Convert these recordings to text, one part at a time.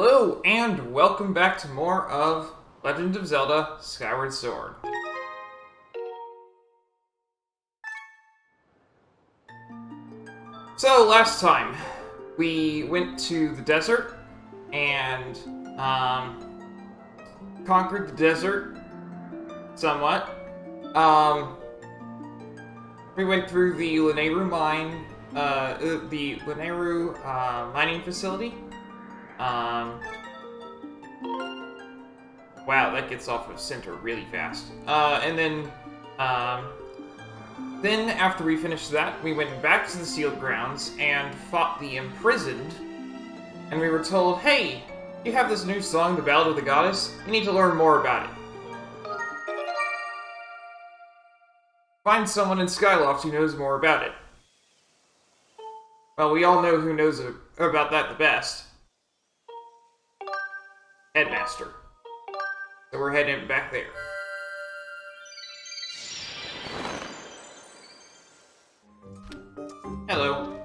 Hello, and welcome back to more of Legend of Zelda Skyward Sword. So, last time, we went to the desert, and, conquered the desert, somewhat. We went through the Lanayru mine, the Lanayru, mining facility. Wow, that gets off of center really fast. And then after we finished that, we went back to the sealed grounds and fought the imprisoned. And we were told, hey, you have this new song, The Ballad of the Goddess. You need to learn more about it. Find someone in Skyloft who knows more about it. Well, we all know who knows about that the best. Headmaster. So we're heading back there. Hello.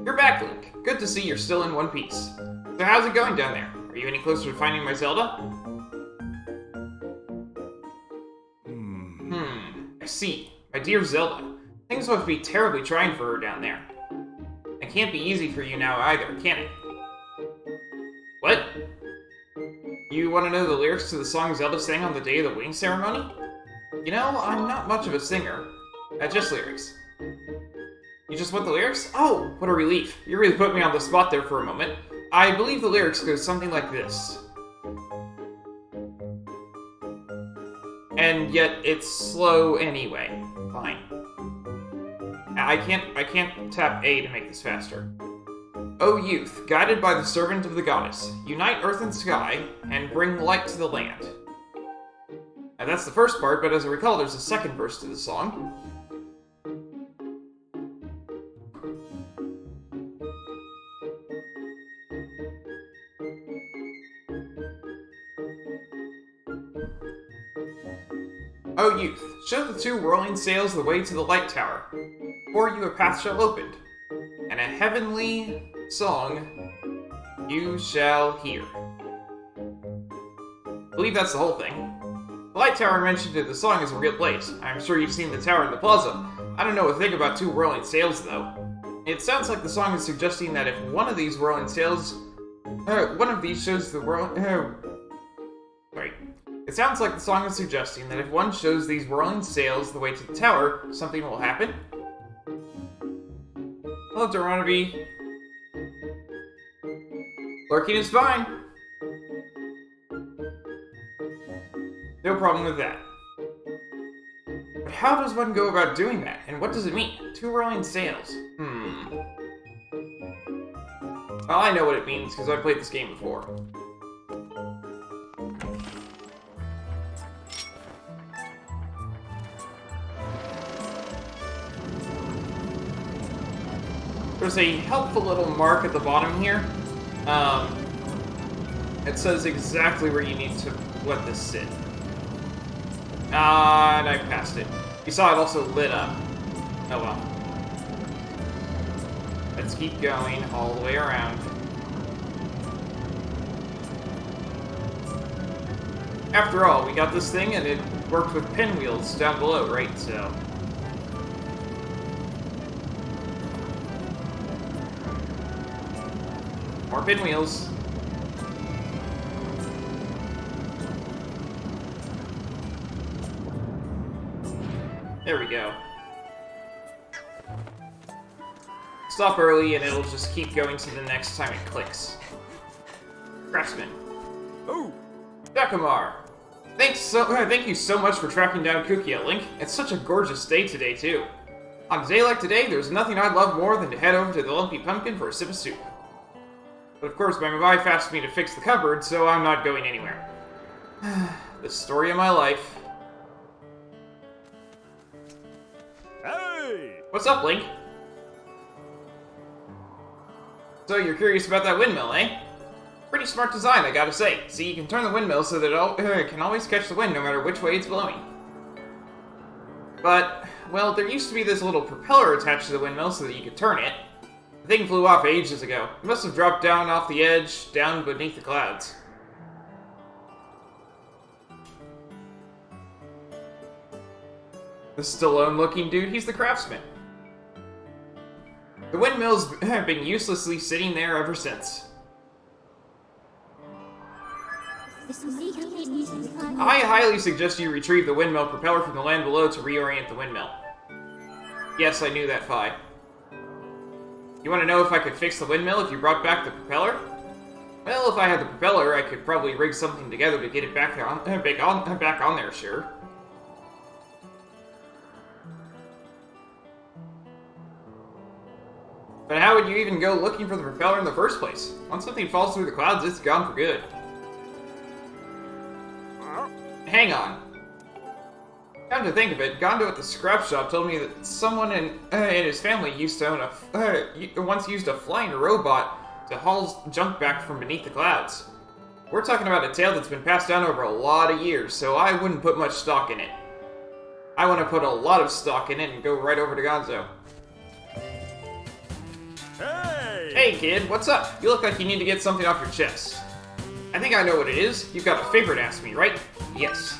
You're back, Link. Good to see you're still in one piece. So how's it going down there? Are you any closer to finding my Zelda? I see. My dear Zelda. Things must be terribly trying for her down there. It can't be easy for you now either, can it? What? You want to know the lyrics to the song Zelda sang on the day of the wing ceremony? You know, I'm not much of a singer. Just lyrics. You just want the lyrics? Oh, what a relief. You really put me on the spot there for a moment. I believe the lyrics go something like this. And yet, it's slow anyway. Fine. I can't tap A to make this faster. O youth, guided by the servant of the goddess, unite earth and sky, and bring light to the land. Now that's the first part, but as I recall, there's a second verse to the song. O youth, show the two whirling sails the way to the light tower. Before you a path shall open, and a heavenly song you shall hear. I believe that's the whole thing. The light tower mentioned in the song is a real place. I'm sure you've seen the tower in the plaza. I don't know a thing about two whirling sails, though. It sounds like the song is suggesting that if one of these whirling sails... one of these shows the whirling... It sounds like the song is suggesting that if one shows these whirling sails the way to the tower, something will happen. Hello, Doranaby. Lurking is fine. No problem with that. But how does one go about doing that? And what does it mean? Two whirling sails. Well, I know what it means, because I've played this game before. There's a helpful little mark at the bottom here. It says exactly where you need to let this sit. And I passed it. You saw it also lit up. Oh well. Let's keep going all the way around. After all, we got this thing and it worked with pinwheels down below, right? So... more pinwheels. There we go. Stop early and it'll just keep going to the next time it clicks. Craftsman. Oh! Dakamar! Thank you so much for tracking down Kukia, Link. It's such a gorgeous day today, too. On a day like today, there's nothing I'd love more than to head over to the Lumpy Pumpkin for a sip of soup. But of course, my wife asked me to fix the cupboard, so I'm not going anywhere. The story of my life. Hey! What's up, Link? So you're curious about that windmill, eh? Pretty smart design, I gotta say. See, you can turn the windmill so that it can always catch the wind no matter which way it's blowing. But, well, there used to be this little propeller attached to the windmill so that you could turn it. The thing flew off ages ago. It must have dropped down off the edge, down beneath the clouds. The Stallone-looking dude, he's the craftsman. The windmill's been uselessly sitting there ever since. I highly suggest you retrieve the windmill propeller from the land below to reorient the windmill. Yes, I knew that, Fi. You want to know if I could fix the windmill if you brought back the propeller? Well, if I had the propeller, I could probably rig something together to get it back on there, sure. But how would you even go looking for the propeller in the first place? Once something falls through the clouds, it's gone for good. Hang on. Come to think of it, Gondo at the scrap shop told me that someone in his family used to own once used a flying robot to haul junk back from beneath the clouds. We're talking about a tale that's been passed down over a lot of years, so I wouldn't put much stock in it. I want to put a lot of stock in it and go right over to Gonzo. Hey! Hey kid, what's up? You look like you need to get something off your chest. I think I know what it is. You've got a favor to ask me, right? Yes.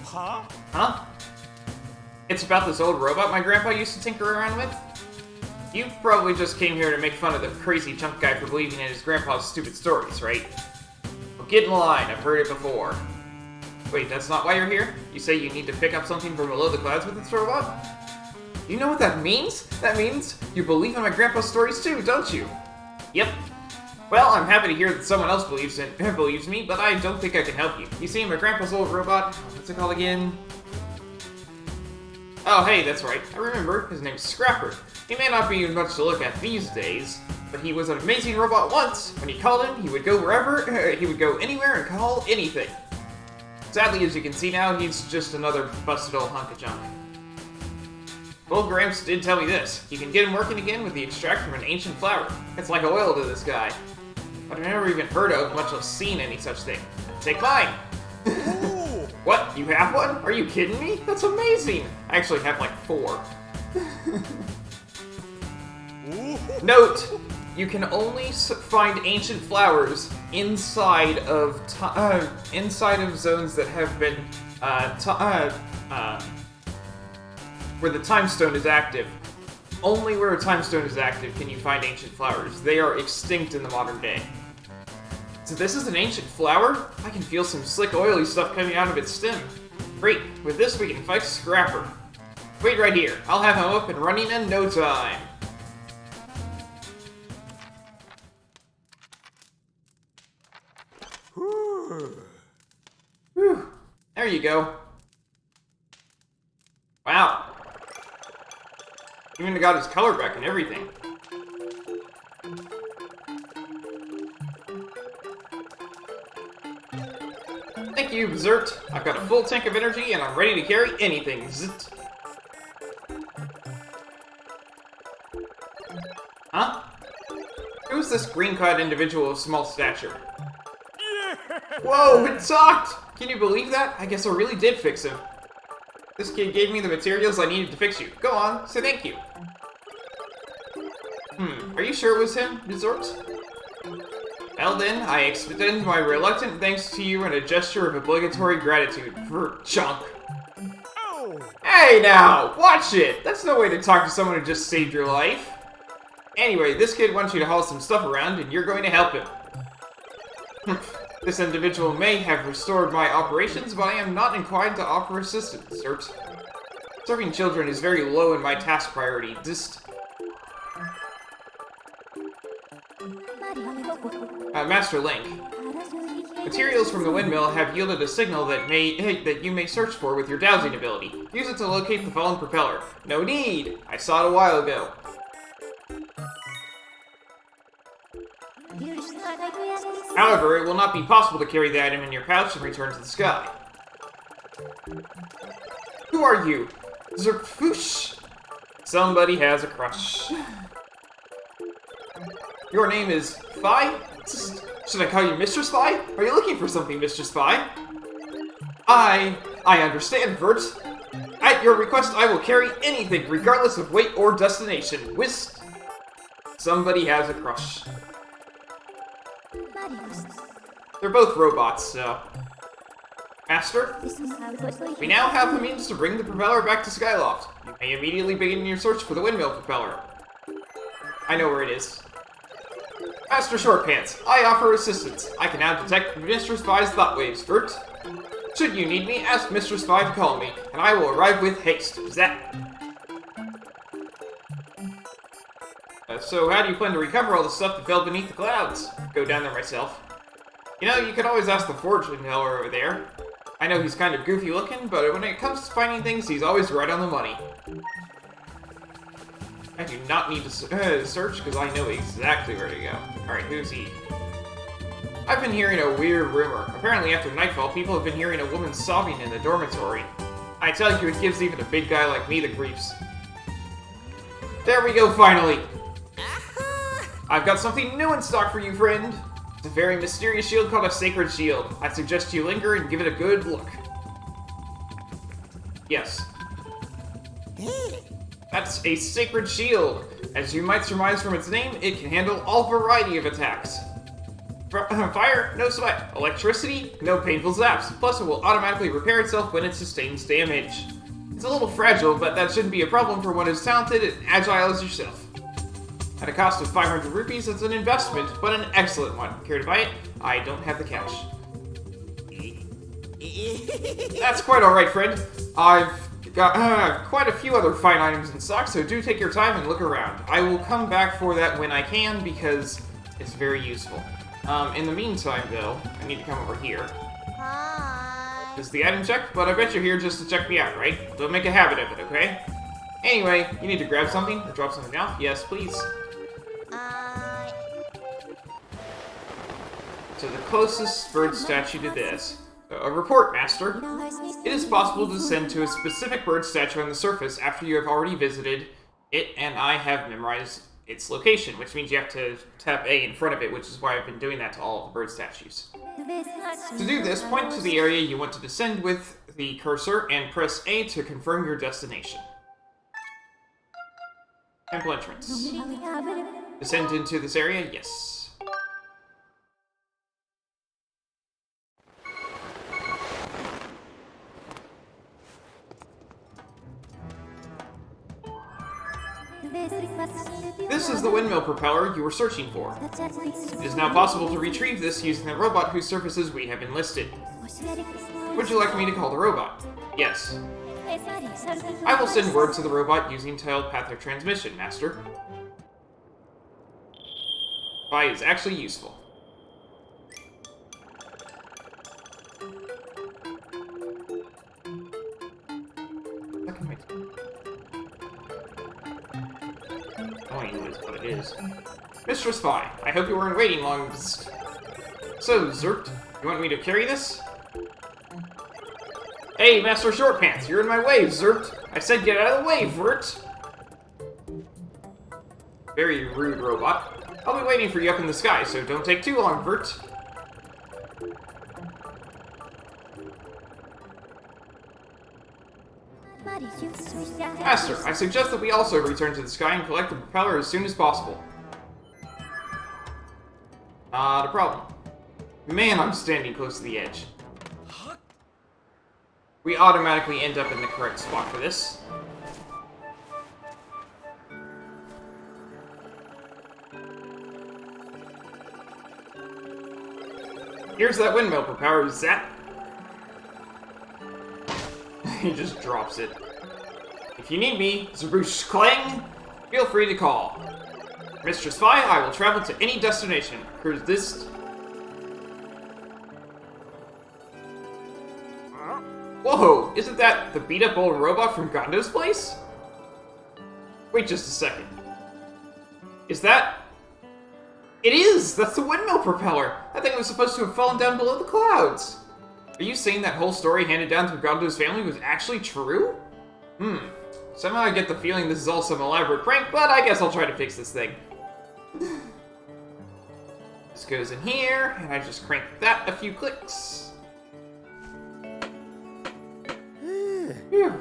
Huh? Huh? It's about this old robot my grandpa used to tinker around with? You probably just came here to make fun of the crazy junk guy for believing in his grandpa's stupid stories, right? Well, get in line, I've heard it before. Wait, that's not why you're here? You say you need to pick up something from below the clouds with this robot? You know what that means? That means you believe in my grandpa's stories too, don't you? Yep. Well, I'm happy to hear that someone else believes me, but I don't think I can help you. You see, my grandpa's old robot, what's it called again? Oh, hey, that's right. I remember. His name's Scrapper. He may not be much to look at these days, but he was an amazing robot once. When you called him, he would go wherever, he would go anywhere and call anything. Sadly, as you can see now, he's just another busted old hunk of junk. Old Gramps did tell me this. You can get him working again with the extract from an ancient flower. It's like oil to this guy. But I've never even heard of, much less seen any such thing. Take mine! What? You have one? Are you kidding me? That's amazing! I actually have like 4. Note! You can only find ancient flowers inside of zones that have been where the time stone is active. Only where a time stone is active can you find ancient flowers. They are extinct in the modern day. So this is an ancient flower? I can feel some slick oily stuff coming out of its stem. Great, with this we can fight Scrapper. Wait right here, I'll have him up and running in no time. Whew, there you go. Wow. Even got his color back and everything. Thank you, Zert. I've got a full tank of energy and I'm ready to carry anything. Zit. Huh? Who's this green-clad individual of small stature? Whoa, it talked! Can you believe that? I guess I really did fix him. This kid gave me the materials I needed to fix you. Go on, say thank you. Are you sure it was him, Resort? Well then, I extend my reluctant thanks to you in a gesture of obligatory gratitude for junk. Hey now, watch it! That's no way to talk to someone who just saved your life. Anyway, this kid wants you to haul some stuff around and you're going to help him. This individual may have restored my operations, but I am not inclined to offer assistance, Zert. Serving children is very low in my task priority. Master Link. Materials from the windmill have yielded a signal that you may search for with your Downswing ability. Use it to locate the fallen propeller. No need! I saw it a while ago. However, it will not be possible to carry the item in your pouch and return to the sky. Who are you? Zerfoosh! Somebody has a crush. Your name is Fi? Should I call you Mistress Fi? Are you looking for something, Mistress Fi? I understand, Vert. At your request, I will carry anything, regardless of weight or destination. Somebody has a crush. They're both robots, so... Master, we now have the means to bring the propeller back to Skyloft. You may immediately begin your search for the Windmill Propeller. I know where it is. Master Shortpants, I offer assistance. I can now detect Mistress Vi's thought waves, Vert. Should you need me, ask Mistress Vi to call me, and I will arrive with haste. Zap. So how do you plan to recover all the stuff that fell beneath the clouds? Go down there myself. You know, you could always ask the forge teller over there. I know he's kind of goofy looking, but when it comes to finding things, he's always right on the money. I do not need to search, because I know exactly where to go. Alright, who's he? I've been hearing a weird rumor. Apparently after nightfall, people have been hearing a woman sobbing in the dormitory. I tell you, it gives even a big guy like me the creeps. There we go, finally! I've got something new in stock for you, friend! It's a very mysterious shield called a Sacred Shield. I suggest you linger and give it a good look. Yes. That's a Sacred Shield. As you might surmise from its name, it can handle all variety of attacks. Fire, no sweat. Electricity, no painful zaps. Plus, it will automatically repair itself when it sustains damage. It's a little fragile, but that shouldn't be a problem for one as talented and agile as yourself. At a cost of 500 rupees, it's an investment, but an excellent one. Care to buy it? I don't have the cash. That's quite alright, friend. I've got quite a few other fine items in stock, so do take your time and look around. I will come back for that when I can, because it's very useful. In the meantime, though, I need to come over here. Hi. This is the item check, but I bet you're here just to check me out, right? Don't make a habit of it, okay? Anyway, you need to grab something or drop something off? Yes, please. To the closest bird statue to this. A report, Master. It is possible to descend to a specific bird statue on the surface after you have already visited it, and I have memorized its location, which means you have to tap A in front of it, which is why I've been doing that to all of the bird statues. To do this, point to the area you want to descend with the cursor and press A to confirm your destination. Temple entrance. Descend into this area? Yes. This is the Windmill Propeller you were searching for. It is now possible to retrieve this using the robot whose services we have enlisted. Would you like me to call the robot? Yes. I will send word to the robot using telepathic transmission, Master. Phi is actually useful. What it is. Mistress Phi, I hope you weren't waiting long. So, Zert, you want me to carry this? Hey, Master Shortpants, you're in my way, Zert! I said get out of the way, Vert! Very rude, robot. I'll be waiting for you up in the sky, so don't take too long, Vert. Master, I suggest that we also return to the sky and collect the propeller as soon as possible. Not a problem. Man, I'm standing close to the edge. We automatically end up in the correct spot for this. Here's that windmill propeller, zap! He just drops it. If you need me, Zerboosh Clang, feel free to call. Mistress Phi, I will travel to any destination. Cruise this... Whoa! Isn't that the beat-up old robot from Gondo's place? Wait just a second. Is that... It is! That's the windmill propeller! That thing was supposed to have fallen down below the clouds! Are you saying that whole story handed down through Gondo's family was actually true? Somehow I get the feeling this is all some elaborate prank, but I guess I'll try to fix this thing. This goes in here, and I just crank that a few clicks. Phew.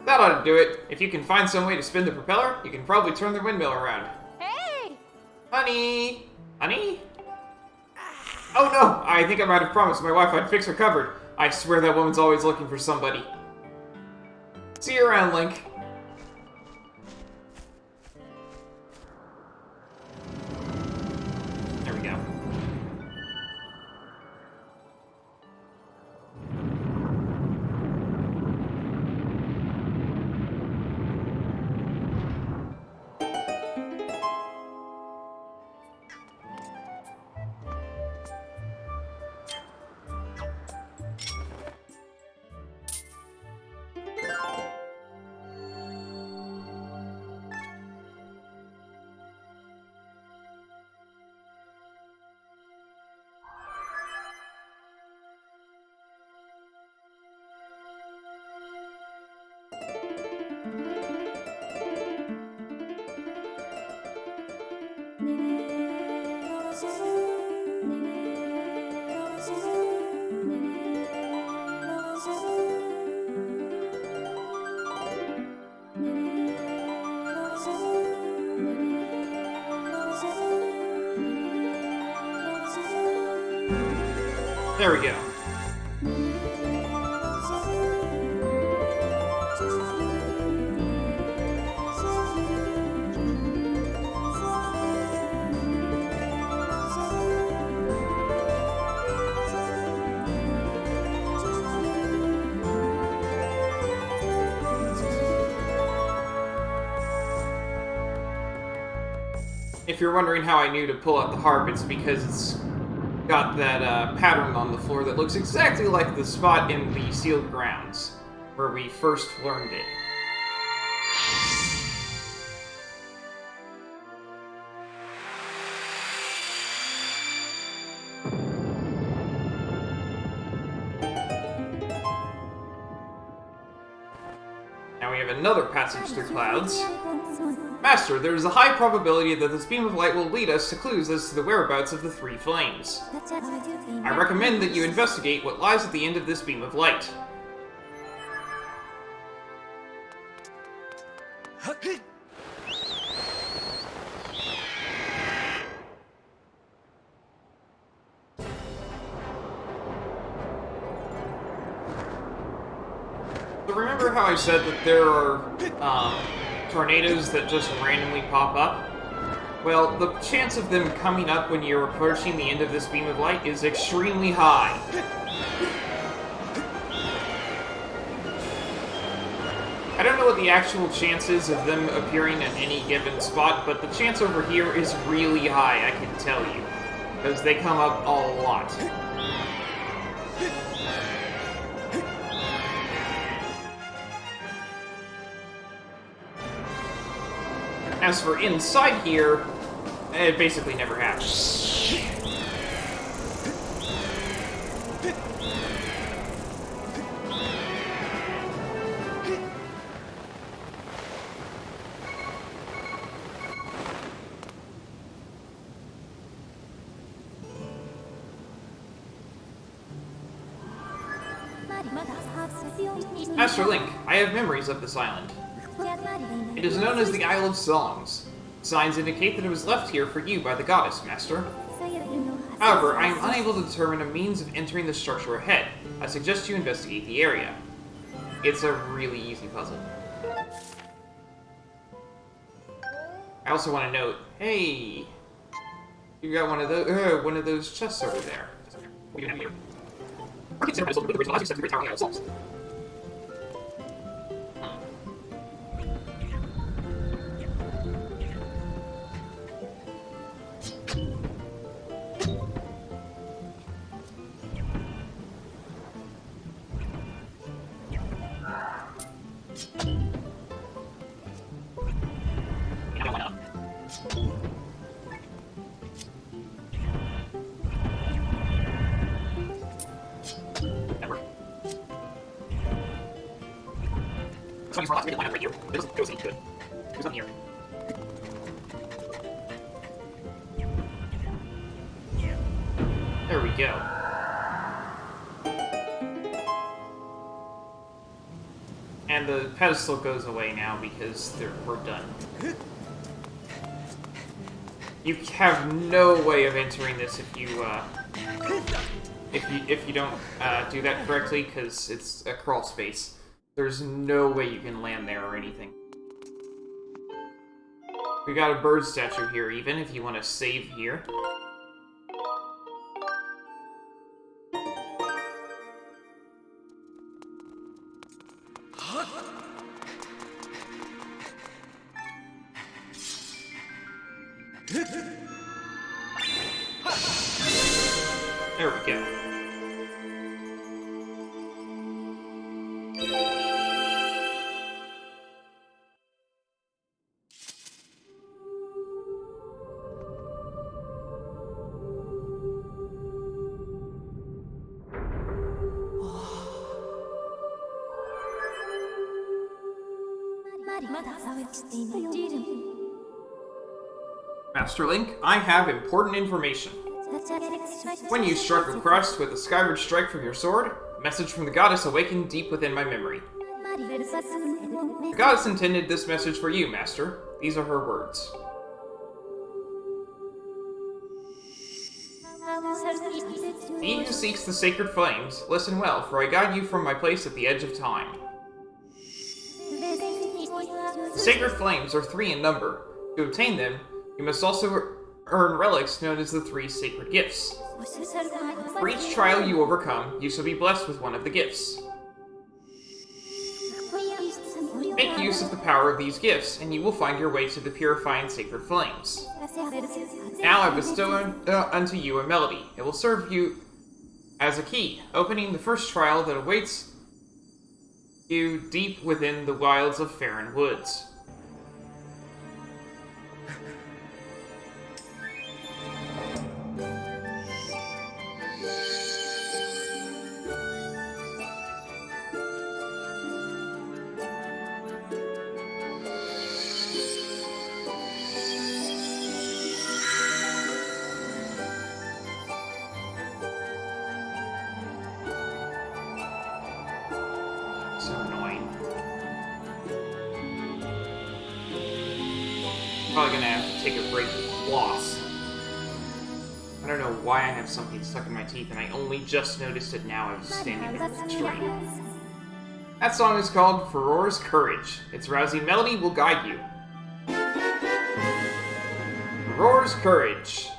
That ought to do it. If you can find some way to spin the propeller, you can probably turn the windmill around. Hey! Honey? Honey? Oh no! I think I might have promised my wife I'd fix her cupboard. I swear that woman's always looking for somebody. See you around, Link. There we go. There we go. If you're wondering how I knew to pull out the harp, it's because it's got that pattern on the floor that looks exactly like the spot in the sealed grounds where we first learned it. Now we have another passage through clouds. Master, there is a high probability that this beam of light will lead us to clues as to the whereabouts of the three flames. I recommend that you investigate what lies at the end of this beam of light. So remember how I said that there are tornadoes that just randomly pop up? Well, the chance of them coming up when you're approaching the end of this beam of light is extremely high. I don't know what the actual chance is of them appearing at any given spot, but the chance over here is really high, I can tell you. Because they come up a lot. As for inside here, it basically never happens. Master Link, I have memories of this island. It is known as the Isle of Songs. Signs indicate that it was left here for you by the goddess, Master. However, I am unable to determine a means of entering the structure ahead. I suggest you investigate the area. It's a really easy puzzle. I also want to note, hey, you got one of those chests over there. We do have here. I consider this a little bit of the reason I tower Isle of Songs. Somebody's lost. We can line up right here. This goes in good. There's nothing here. There we go. And And the pedestal goes away now because we're done. You have no way of entering this if you don't do that correctly, because it's a crawl space. There's no way you can land there or anything. We got a bird statue here, even if you want to save here. There we go. Master Link, I have important information. When you struck a crest with a skyward strike from your sword, a message from the goddess awakened deep within my memory. The goddess intended this message for you, Master. These are her words. He who seeks the sacred flames, listen well, for I guide you from my place at the edge of time. The sacred flames are 3 in number. To obtain them, you must also earn relics known as the 3 sacred gifts. For each trial you overcome, you shall be blessed with one of the gifts. Make use of the power of these gifts, and you will find your way to the purifying sacred flames. Now I bestow unto you a melody. It will serve you as a key, opening the first trial that awaits you deep within the wilds of Faron Woods. So annoying. Probably gonna have to take a break with floss. I don't know why I have something stuck in my teeth, and I only just noticed it now. I was standing there straight. That song is called Flora's Courage. Its rousing melody will guide you. Flora's Courage.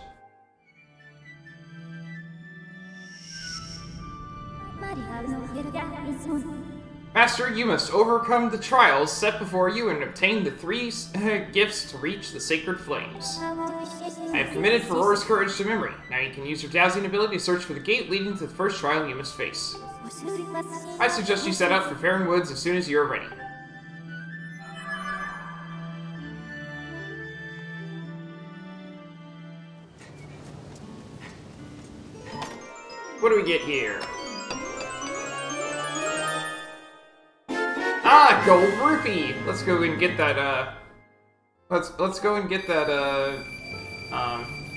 Master, you must overcome the trials set before you and obtain the 3 gifts to reach the sacred flames. I have committed Flora's Courage to memory. Now you can use your Downswing Ability to search for the gate leading to the first trial you must face. I suggest you set out for Faron Woods as soon as you are ready. What do we get here? Ah, gold rupee! Let's go and get that, Let's go and get that,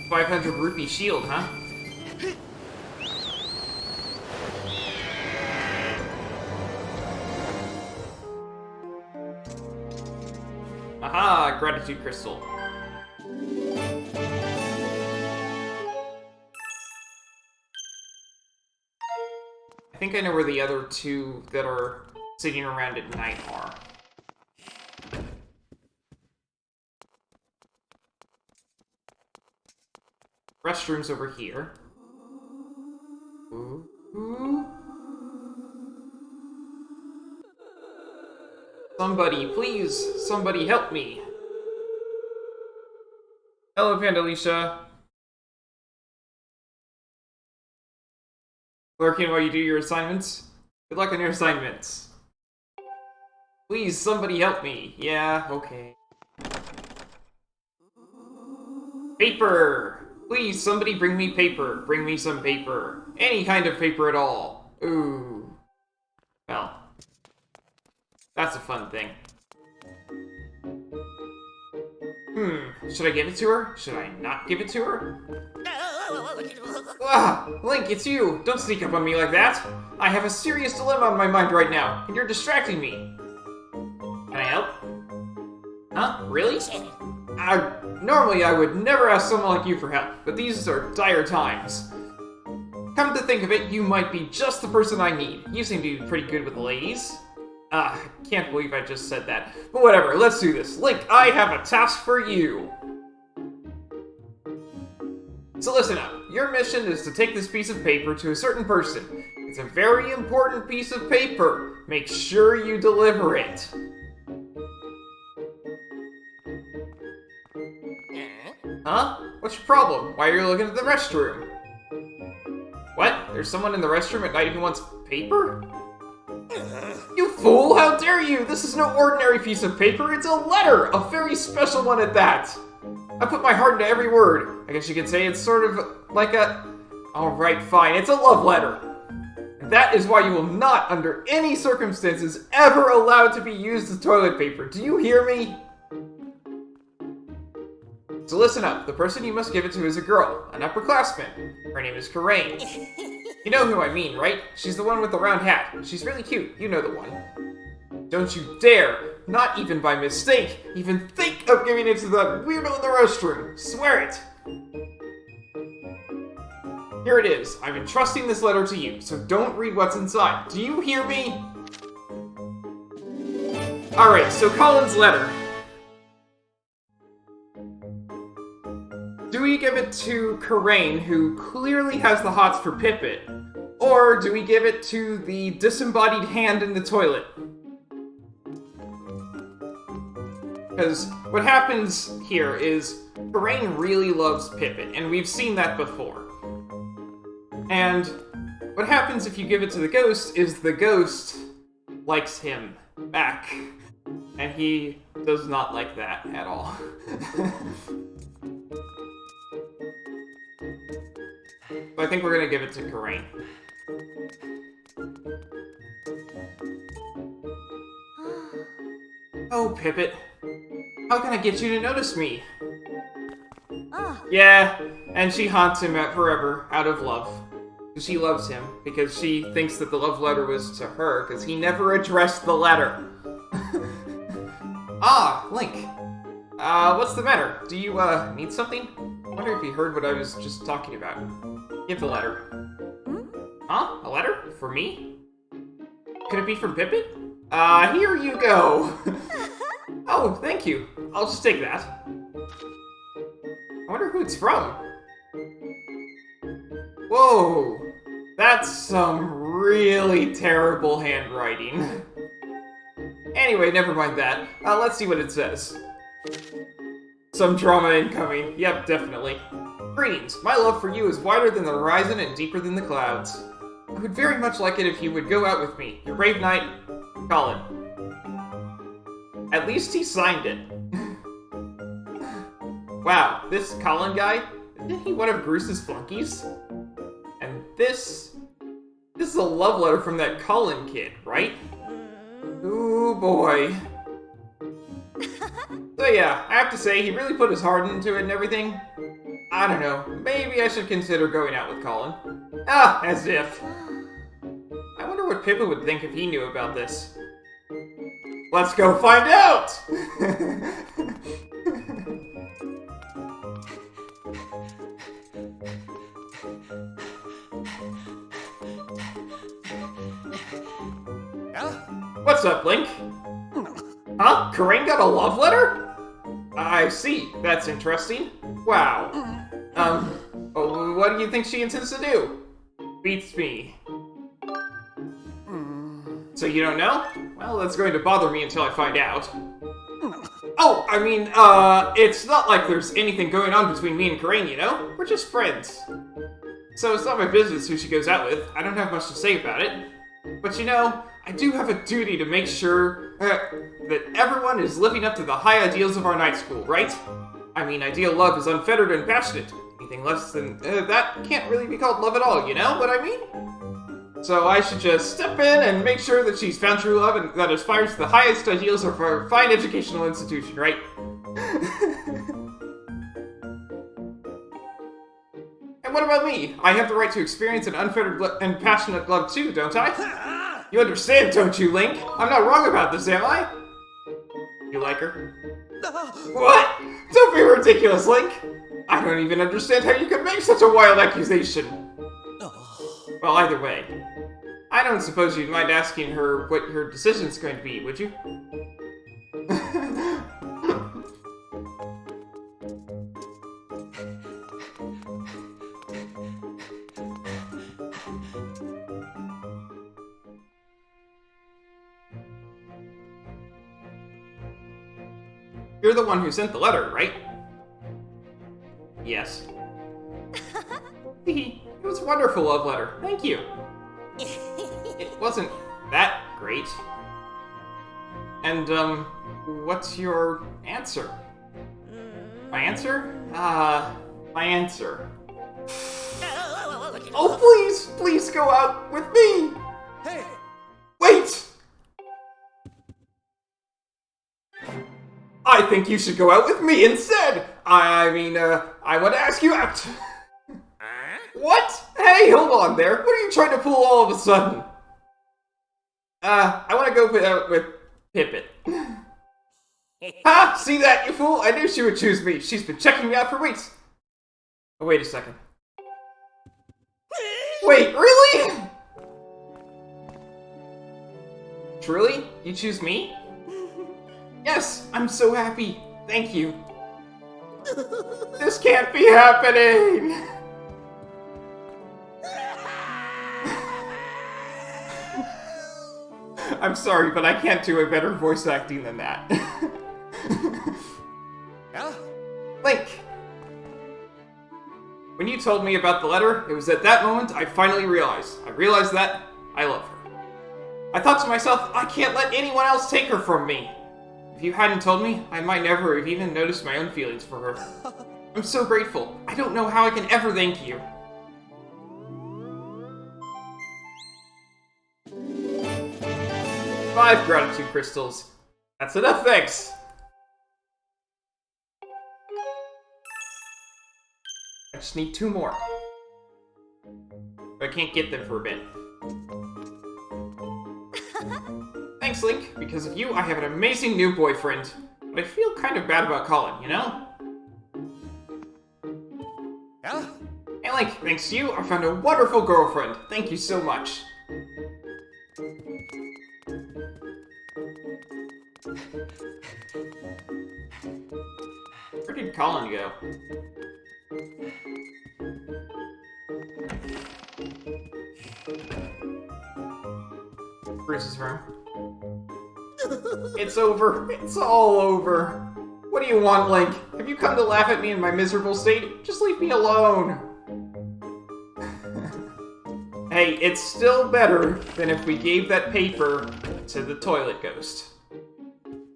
500 rupee shield, huh? Aha! Gratitude crystal. I think I know where the other 2 that are sitting around at night are. Restrooms over here. Ooh. Ooh. Somebody, please, somebody help me. Hello, Pandalicia. Lurking while you do your assignments? Good luck on your assignments. Please, somebody help me. Yeah, okay. Paper! Please, somebody bring me paper. Bring me some paper. Any kind of paper at all. Ooh. Well. That's a fun thing. Should I give it to her? Should I not give it to her? Ah! Link, it's you! Don't sneak up on me like that! I have a serious dilemma on my mind right now, and you're distracting me! Can I help? Huh? Really? Normally I would never ask someone like you for help, but these are dire times. Come to think of it, you might be just the person I need. You seem to be pretty good with the ladies. I can't believe I just said that. But whatever, let's do this. Link, I have a task for you. So listen up. Your mission is to take this piece of paper to a certain person. It's a very important piece of paper. Make sure you deliver it. Huh? What's your problem? Why are you looking at the restroom? What? There's someone in the restroom at night who wants paper? You fool! How dare you! This is no ordinary piece of paper, it's a letter! A very special one at that! I put my heart into every word. I guess you could say it's sort of like a... Alright, fine, it's a love letter. And that is why you will not, under any circumstances, ever allow it to be used as toilet paper. Do you hear me? So listen up, the person you must give it to is a girl, an upperclassman. Her name is Karain. You know who I mean, right? She's the one with the round hat. She's really cute, you know the one. Don't you dare, not even by mistake, even think of giving it to that weirdo in the restroom. Swear it. Here it is. I'm entrusting this letter to you, so don't read what's inside. Do you hear me? Alright, so Colin's letter. Do we give it to Karain, who clearly has the hots for Pippet? Or do we give it to the disembodied hand in the toilet? Because what happens here is Karain really loves Pippet, and we've seen that before. And what happens if you give it to the ghost is the ghost likes him back. And he does not like that at all. So I think we're gonna give it to Karain. Oh, Pippet. How can I get you to notice me? Yeah, and she haunts him forever, out of love. She loves him, because she thinks that the love letter was to her, because he never addressed the letter. Ah, Link. What's the matter? Do you, need something? I wonder if you heard what I was just talking about. Give the letter. Huh? A letter? For me? Could it be from Pippet? Here you go! Oh, thank you. I'll just take that. I wonder who it's from. Whoa! That's some really terrible handwriting. Anyway, never mind that. Let's see what it says. Some drama incoming. Yep, definitely. Greetings. My love for you is wider than the horizon and deeper than the clouds. I would very much like it if you would go out with me. Your brave knight, Colin. At least he signed it. Wow, this Colin guy, isn't he one of Bruce's flunkies? And this is a love letter from that Colin kid, right? Ooh boy. So yeah, I have to say, he really put his heart into it and everything. I don't know, maybe I should consider going out with Colin. Ah, as if. I wonder what Pippa would think if he knew about this. Let's go find out! What's up, Link? Huh? Karain got a love letter? I see. That's interesting. Wow. What do you think she intends to do? Beats me. So you don't know? Well, that's going to bother me until I find out. Oh, I mean, it's not like there's anything going on between me and Karain, you know? We're just friends. So it's not my business who she goes out with. I don't have much to say about it. But you know, I do have a duty to make sure that everyone is living up to the high ideals of our night school, right? I mean, ideal love is unfettered and passionate. Anything less than that can't really be called love at all, you know what I mean? So I should just step in and make sure that she's found true love and that aspires to the highest ideals of our fine educational institution, right? And what about me? I have the right to experience an unfettered and passionate love too, don't I? You understand, don't you, Link? I'm not wrong about this, am I? You like her? What? Don't be ridiculous, Link! I don't even understand how you could make such a wild accusation. Well, either way, I don't suppose you'd mind asking her what her decision's going to be, would you? You're the one who sent the letter, right? Yes. It was a wonderful love letter. Thank you. It wasn't that great. And, what's your answer? My answer? My answer. Oh, please go out with me! Hey! Wait! I think you should go out with me instead! I want to ask you out! What? Hey, hold on there. What are you trying to pull all of a sudden? I want to go out with Pippin. Ha! See that, you fool? I knew she would choose me. She's been checking me out for weeks. Oh, wait a second. Wait, really? Truly? You choose me? Yes, I'm so happy. Thank you. This can't be happening! I'm sorry, but I can't do a better voice acting than that. Yeah? Link! When you told me about the letter, it was at that moment I finally realized. I realized that I love her. I thought to myself, I can't let anyone else take her from me. If you hadn't told me, I might never have even noticed my own feelings for her. I'm so grateful. I don't know how I can ever thank you. Five gratitude crystals. That's enough, thanks. I just need 2 more. But I can't get them for a bit. Thanks, Link. Because of you, I have an amazing new boyfriend. But I feel kind of bad about Colin, you know? Yeah? Hey, Link, thanks to you, I found a wonderful girlfriend. Thank you so much. Where did Colin go? Bruce's room. It's over. It's all over. What do you want, Link? Have you come to laugh at me in my miserable state? Just leave me alone. Hey, it's still better than if we gave that paper to the toilet ghost.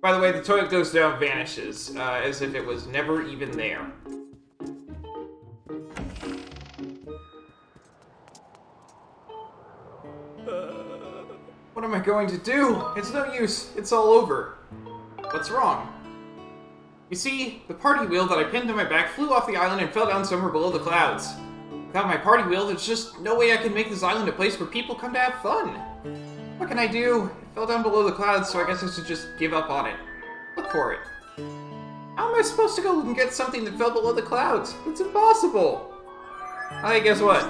By the way, the toilet ghost now vanishes, as if it was never even there. What am I going to do? It's no use. It's all over. What's wrong? You see, the party wheel that I pinned to my back flew off the island and fell down somewhere below the clouds. Without my party wheel, there's just no way I can make this island a place where people come to have fun. What can I do? It fell down below the clouds, so I guess I should just give up on it. Look for it. How am I supposed to go and get something that fell below the clouds? It's impossible! Hey, guess what?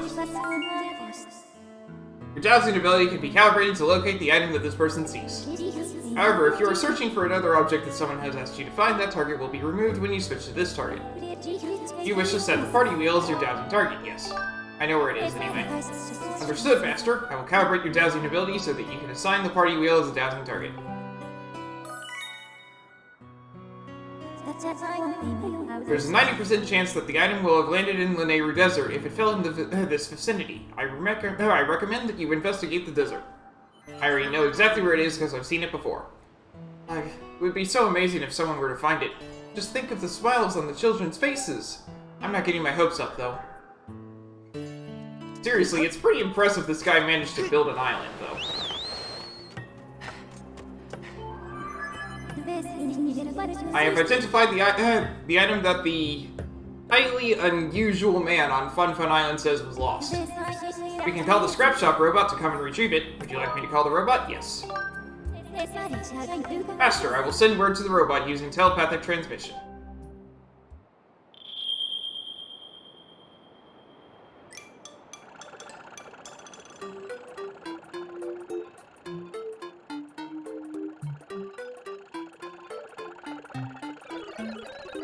Your Downswing Ability can be calibrated to locate the item that this person sees. However, if you are searching for another object that someone has asked you to find, that target will be removed when you switch to this target. You wish to set the party wheel as your dowsing target, yes. I know where it is, anyway. Understood, Master. I will calibrate your Dowsing Ability so that you can assign the party wheel as a dowsing target. There's a 90% chance that the item will have landed in Lanayru Desert if it fell in this vicinity. I recommend that you investigate the desert. I already know exactly where it is because I've seen it before. It would be so amazing if someone were to find it. Just think of the smiles on the children's faces. I'm not getting my hopes up, though. Seriously, it's pretty impressive this guy managed to build an island, though. I have identified the item that the highly unusual man on Fun Fun Island says was lost. We can call the scrap shop robot to come and retrieve it. Would you like me to call the robot? Yes. Master, I will send word to the robot using telepathic transmission.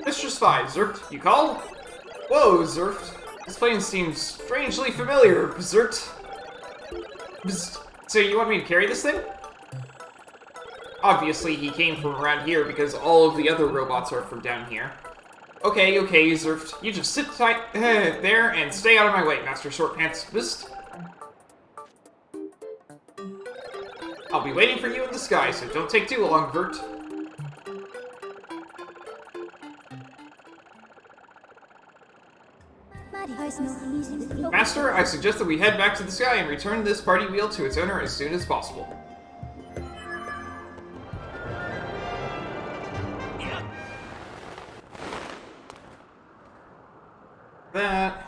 Mistress 5, Zert, you called? Whoa, Zert. This plane seems strangely familiar, Zert. So you want me to carry this thing? Obviously, he came from around here because all of the other robots are from down here. Okay, Zerft. You just sit tight there and stay out of my way, Master Shortpants. Bzzt. I'll be waiting for you in the sky, so don't take too long, Vert. Master, I suggest that we head back to the sky and return this party wheel to its owner as soon as possible. That.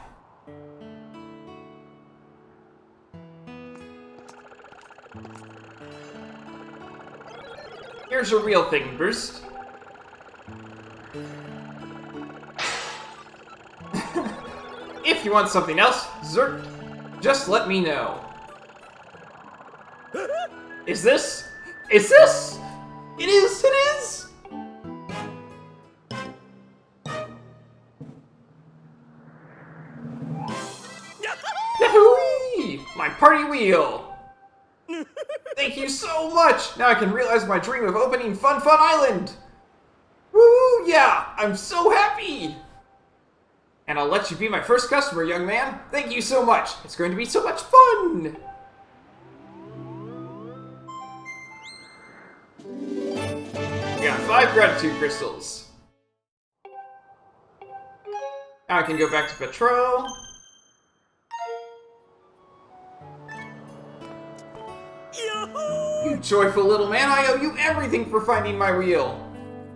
Here's a real thing, Burst. If you want something else, Zert, just let me know. Is this? Is this? It is! It is! Yahoo! My party wheel! Thank you so much! Now I can realize my dream of opening Fun Island! Woo! Yeah! I'm so happy! And I'll let you be my first customer, young man. Thank you so much. It's going to be so much fun! We got 5 gratitude crystals. Now I can go back to patrol. You joyful little man, I owe you everything for finding my wheel.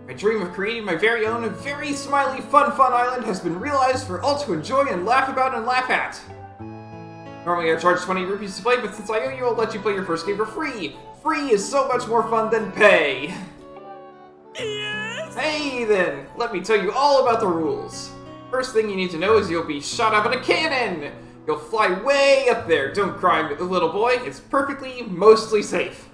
My dream of creating my very own, very smiley, fun island has been realized for all to enjoy and laugh about and laugh at. Normally I charge 20 rupees to play, but since I owe you, I'll let you play your first game for free. Free is so much more fun than pay. Yes! Hey then, let me tell you all about the rules. First thing you need to know is you'll be shot out of a cannon. You'll fly way up there. Don't cry, little boy. It's perfectly, mostly safe.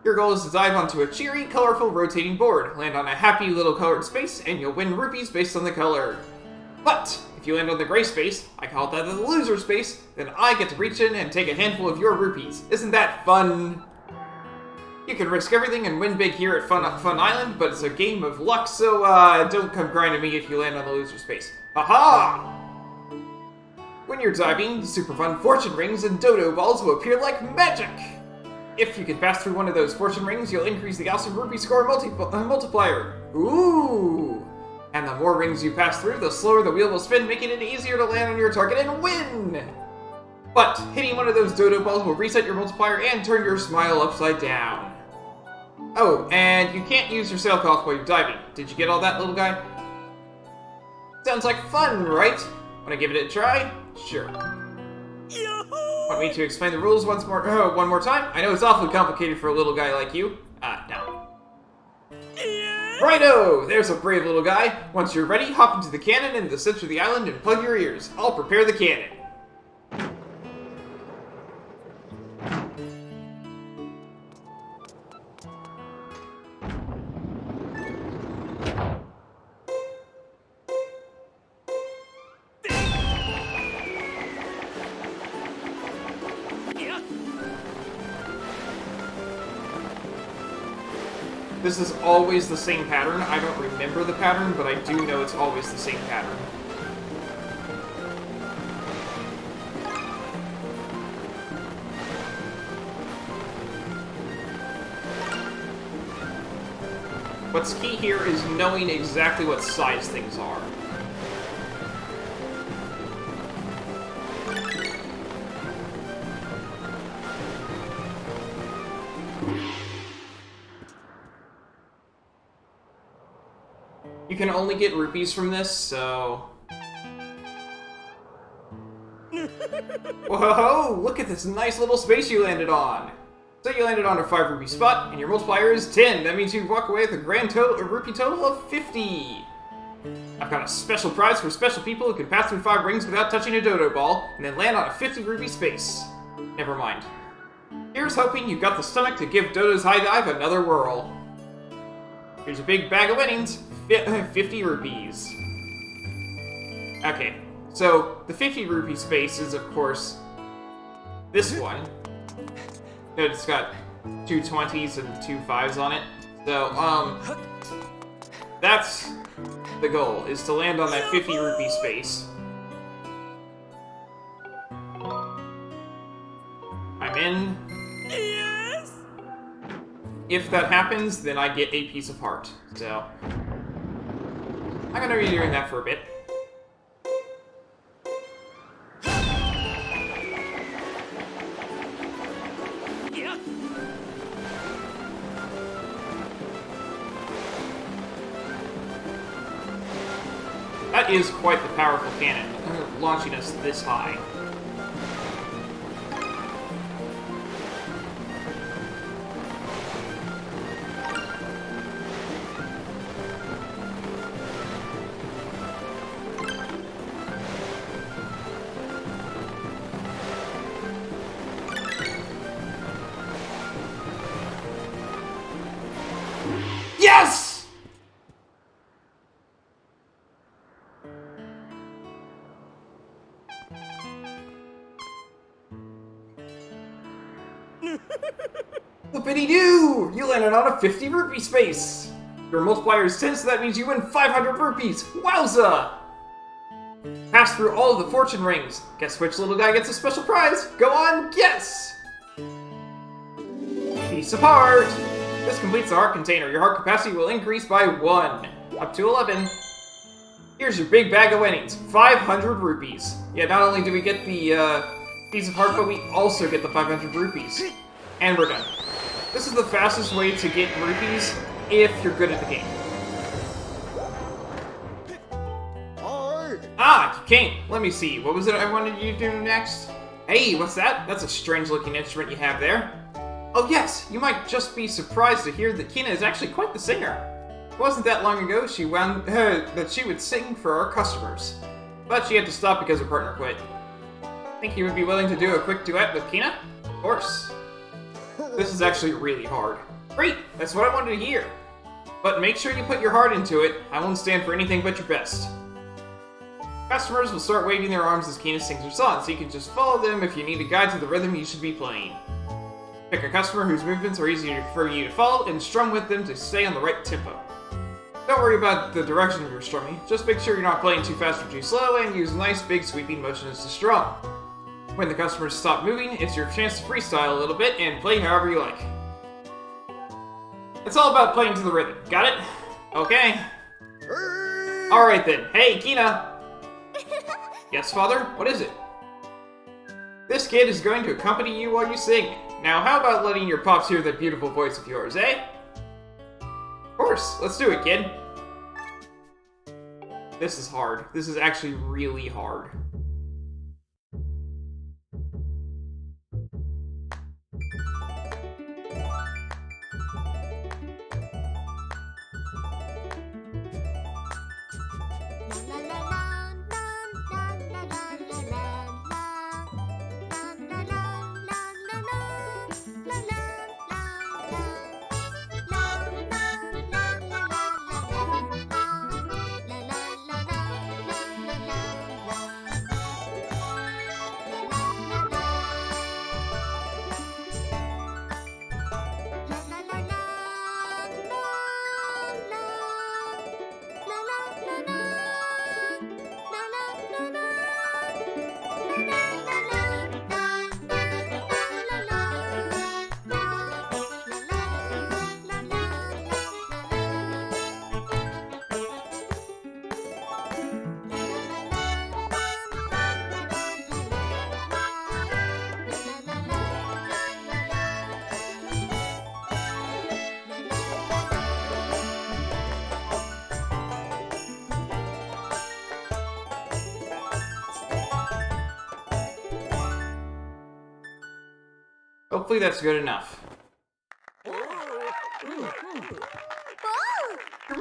Your goal is to dive onto a cheery, colorful, rotating board, land on a happy little colored space, and you'll win rupees based on the color. But, if you land on the gray space, I call that the loser space, then I get to reach in and take a handful of your rupees. Isn't that fun? You can risk everything and win big here at Fun Island, but it's a game of luck, so don't come crying to me if you land on the loser space. Aha! When you're diving, super fun fortune rings and dodo balls will appear like magic! If you can pass through one of those fortune rings, you'll increase the awesome rupee score multiplier. Ooh! And the more rings you pass through, the slower the wheel will spin, making it easier to land on your target and win! But hitting one of those dodo balls will reset your multiplier and turn your smile upside down. Oh, and you can't use your sailcloth while you're diving. Did you get all that, little guy? Sounds like fun, right? Want to give it a try? Sure. Want me to explain the rules one more time? I know it's awfully complicated for a little guy like you. No. Righto! There's a brave little guy. Once you're ready, hop into the cannon in the center of the island and plug your ears. I'll prepare the cannon. This is always the same pattern. I don't remember the pattern, but I do know it's always the same pattern. What's key here is knowing exactly what size things are. You can only get rupees from this, so... Whoa! Look at this nice little space you landed on! So you landed on a 5 rupee spot, and your multiplier is 10. That means you walk away with a grand total, a rupee total of 50. I've got a special prize for special people who can pass through 5 rings without touching a dodo ball, and then land on a 50 rupee space. Never mind. Here's hoping you've got the stomach to give Dodo's High Dive another whirl. Here's a big bag of winnings, 50 rupees. Okay, so the 50 rupee space is, of course, this one. It's got 2 20s and 2 5s on it. So, that's the goal, is to land on that 50 rupee space. I'm in. Yes! If that happens, then I get a piece of heart. So, I'm gonna be doing that for a bit. Yeah. That is quite the powerful cannon, launching us this high. Yes! Whoopity-doo! You landed on a 50 rupee space! Your multiplier is 10, so that means you win 500 rupees! Wowza! Pass through all of the fortune rings. Guess which little guy gets a special prize? Go on, guess! Piece of heart! This completes the heart container. Your heart capacity will increase by 1, up to 11. Here's your big bag of winnings, 500 rupees. Yeah, not only do we get the piece of heart, but we also get the 500 rupees. And we're done. This is the fastest way to get rupees if you're good at the game. Ah, you came. Let me see. What was it I wanted you to do next? Hey, what's that? That's a strange-looking instrument you have there. Oh yes, you might just be surprised to hear that Kina is actually quite the singer. It wasn't that long ago that she would sing for our customers. But she had to stop because her partner quit. Think you would be willing to do a quick duet with Kina? Of course. This is actually really hard. Great, that's what I wanted to hear. But make sure you put your heart into it. I won't stand for anything but your best. Customers will start waving their arms as Kina sings her song, so you can just follow them if you need a guide to the rhythm you should be playing. Pick a customer whose movements are easier for you to follow and strum with them to stay on the right tempo. Don't worry about the direction of your strumming, just make sure you're not playing too fast or too slow and use nice big sweeping motions to strum. When the customers stop moving, it's your chance to freestyle a little bit and play however you like. It's all about playing to the rhythm, got it? Okay. Alright then, hey Kina! Yes, father? What is it? This kid is going to accompany you while you sing. Now, how about letting your pops hear that beautiful voice of yours, eh? Of course, let's do it, kid. This is hard. This is actually really hard. Hopefully that's good enough.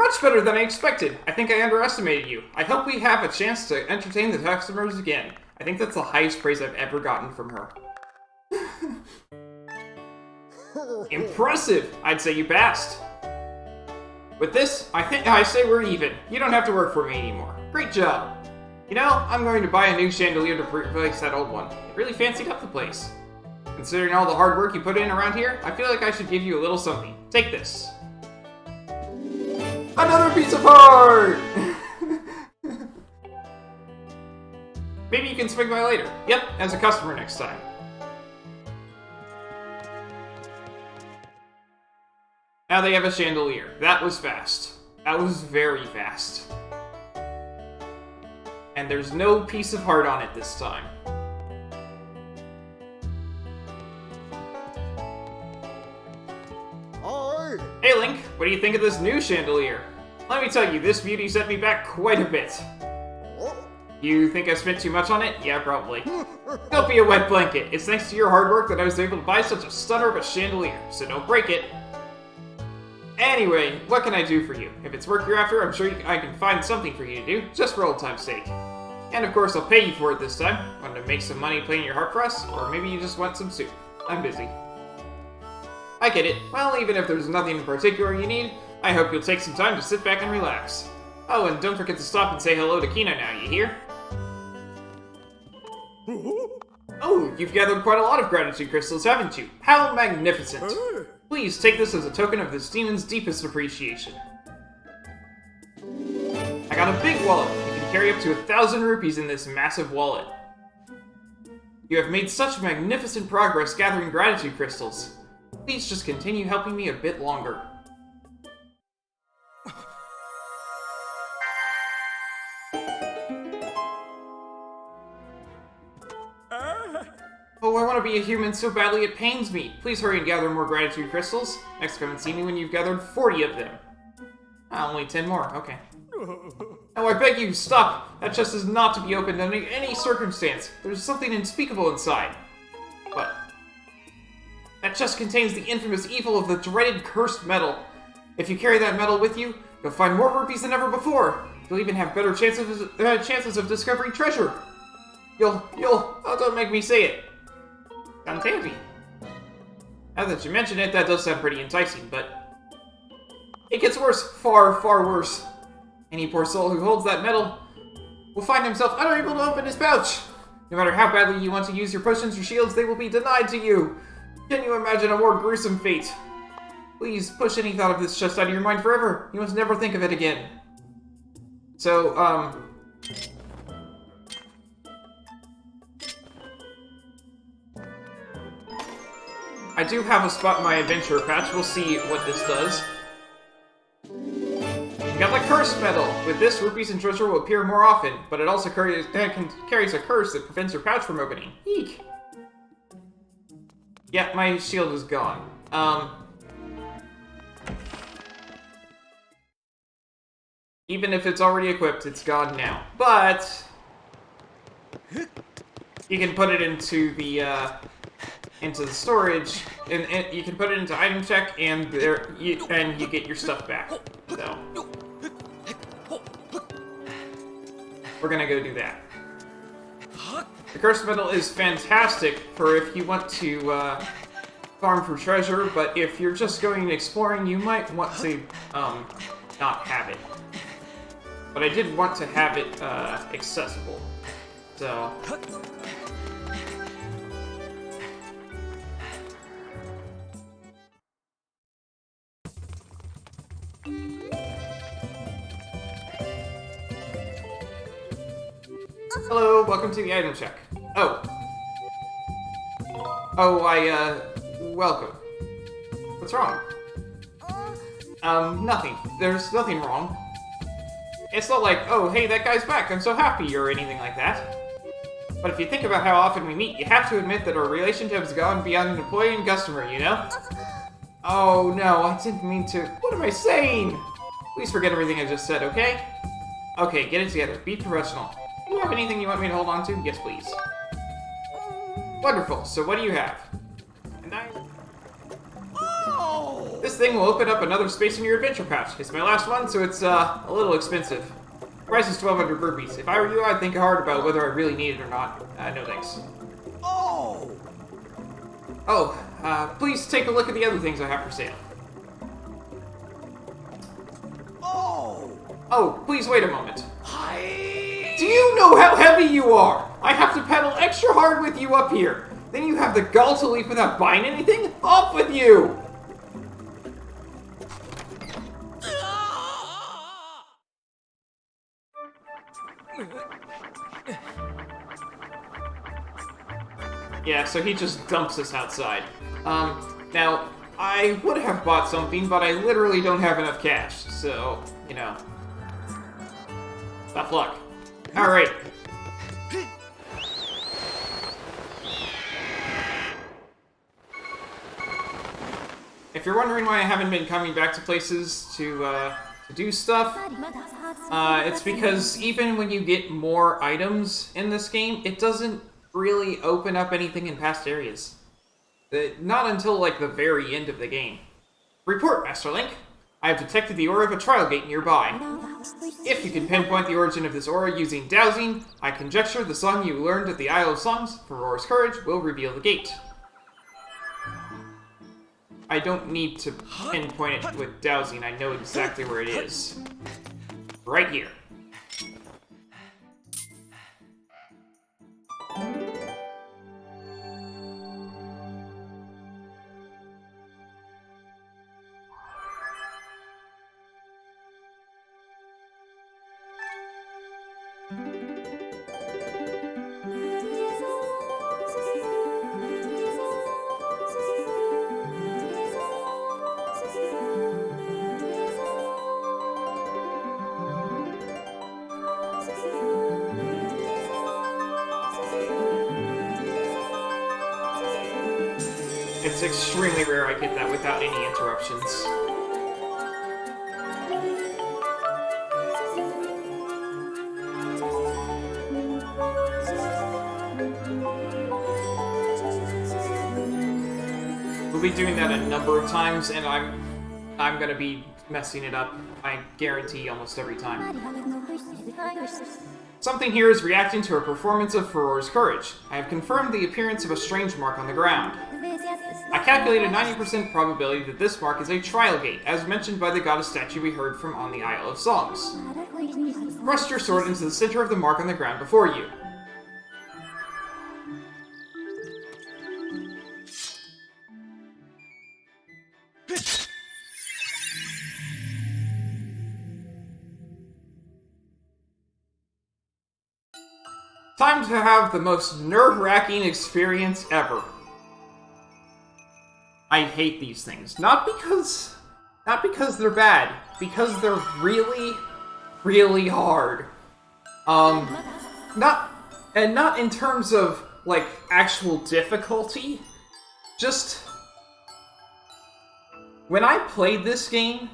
much better than I expected. I think I underestimated you. I hope we have a chance to entertain the customers again. I think that's the highest praise I've ever gotten from her. Impressive! I'd say you passed. With this, I say we're even. You don't have to work for me anymore. Great job. You know, I'm going to buy a new chandelier to replace that old one. It really fancied up the place. Considering all the hard work you put in around here, I feel like I should give you a little something. Take this. Another piece of heart! Maybe you can swing by later. Yep, as a customer next time. Now they have a chandelier. That was fast. That was very fast. And there's no piece of heart on it this time. Hey Link, what do you think of this new chandelier? Let me tell you, this beauty set me back quite a bit. You think I spent too much on it? Yeah, probably. Don't be a wet blanket. It's thanks to your hard work that I was able to buy such a stunner of a chandelier, so don't break it. Anyway, what can I do for you? If it's work you're after, I'm sure I can find something for you to do, just for old time's sake. And of course, I'll pay you for it this time. Want to make some money playing your harp for us? Or maybe you just want some soup. I'm busy. I get it. Well, even if there's nothing in particular you need, I hope you'll take some time to sit back and relax. Oh, and don't forget to stop and say hello to Kino now, you hear? Oh, you've gathered quite a lot of gratitude crystals, haven't you? How magnificent! Please take this as a token of this demon's deepest appreciation. I got a big wallet. You can carry up to 1,000 rupees in this massive wallet. You have made such magnificent progress gathering gratitude crystals. Please just continue helping me a bit longer. Oh, I want to be a human so badly it pains me. Please hurry and gather more gratitude crystals. Next, come and see me when you've gathered 40 of them. Only 10 more, okay. Oh, I beg you, stop! That chest is not to be opened under any circumstance. There's something unspeakable inside. What? That chest contains the infamous evil of the dreaded cursed metal. If you carry that metal with you, you'll find more rupees than ever before. You'll even have better chances of discovering treasure. Oh, don't make me say it. Sounds heavy. Now that you mention it, that does sound pretty enticing, but it gets worse, far, far worse. Any poor soul who holds that metal will find himself unable to open his pouch. No matter how badly you want to use your potions or shields, they will be denied to you. Can you imagine a more gruesome fate? Please push any thought of this chest out of your mind forever. You must never think of it again. So, I do have a spot in my adventure patch. We'll see what this does. You got the cursed metal. With this, rupees and treasure will appear more often, but it also carries a curse that prevents your pouch from opening. Eek. Yeah, my shield is gone. Even if it's already equipped, it's gone now. But you can put it into the storage, and you can put it into item check, and you get your stuff back. So we're gonna go do that. The cursed metal is fantastic for if you want to farm for treasure, but if you're just going exploring, you might want to not have it. But I did want to have it accessible, so. Hello, welcome to the item check. Welcome. What's wrong? Nothing. There's nothing wrong. It's not like, oh, hey, that guy's back, I'm so happy, or anything like that. But if you think about how often we meet, you have to admit that our relationship has gone beyond employee and customer, you know? Oh, no, I didn't mean to. What am I saying? Please forget everything I just said, okay? Okay, get it together. Be professional. Do you have anything you want me to hold on to? Yes, please. Wonderful. So what do you have? And I... Oh! This thing will open up another space in your adventure pouch. It's my last one, so it's a little expensive. Price is 1,200 rupees. If I were you, I'd think hard about whether I really need it or not. No thanks. Oh! Oh, please take a look at the other things I have for sale. Oh! Oh, please wait a moment. Hi! Do you know how heavy you are? I have to pedal extra hard with you up here. Then you have the gall to leap without buying anything? Off with you! Yeah, so he just dumps us outside. Now, I would have bought something, but I literally don't have enough cash, so, you know. Tough luck. Alright. If you're wondering why I haven't been coming back to places to do stuff, it's because even when you get more items in this game, it doesn't really open up anything in past areas. Not until, like, the very end of the game. Report, Master Link. I have detected the aura of a trial gate nearby. If you can pinpoint the origin of this aura using dowsing, I conjecture the song you learned at the Isle of Songs, Flora's Courage, will reveal the gate. I don't need to pinpoint it with dowsing, I know exactly where it is. Right here. It's extremely rare I get that without any interruptions. We'll be doing that a number of times, and I'm gonna be messing it up, I guarantee, almost every time. Something here is reacting to a performance of Flora's Courage. I have confirmed the appearance of a strange mark on the ground. I calculated a 90% probability that this mark is a trial gate, as mentioned by the goddess statue we heard from on the Isle of Songs. Thrust your sword into the center of the mark on the ground before you. Time to have the most nerve-wracking experience ever. I hate these things. Not because they're bad, because they're really, really hard. Not in terms of, like, actual difficulty. Just when I played this game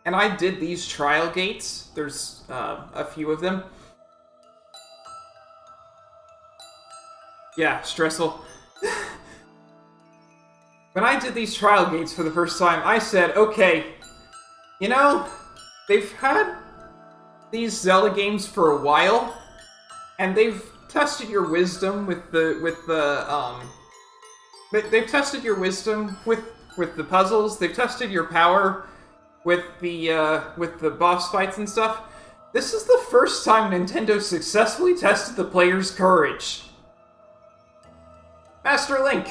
and I did these trial gates, there's a few of them. Yeah, stressful. When I did these trial gates for the first time, I said, okay, you know, they've had these Zelda games for a while, and they've tested your wisdom they've tested your wisdom with the puzzles, they've tested your power with the boss fights and stuff. This is the first time Nintendo successfully tested the player's courage. Master Link!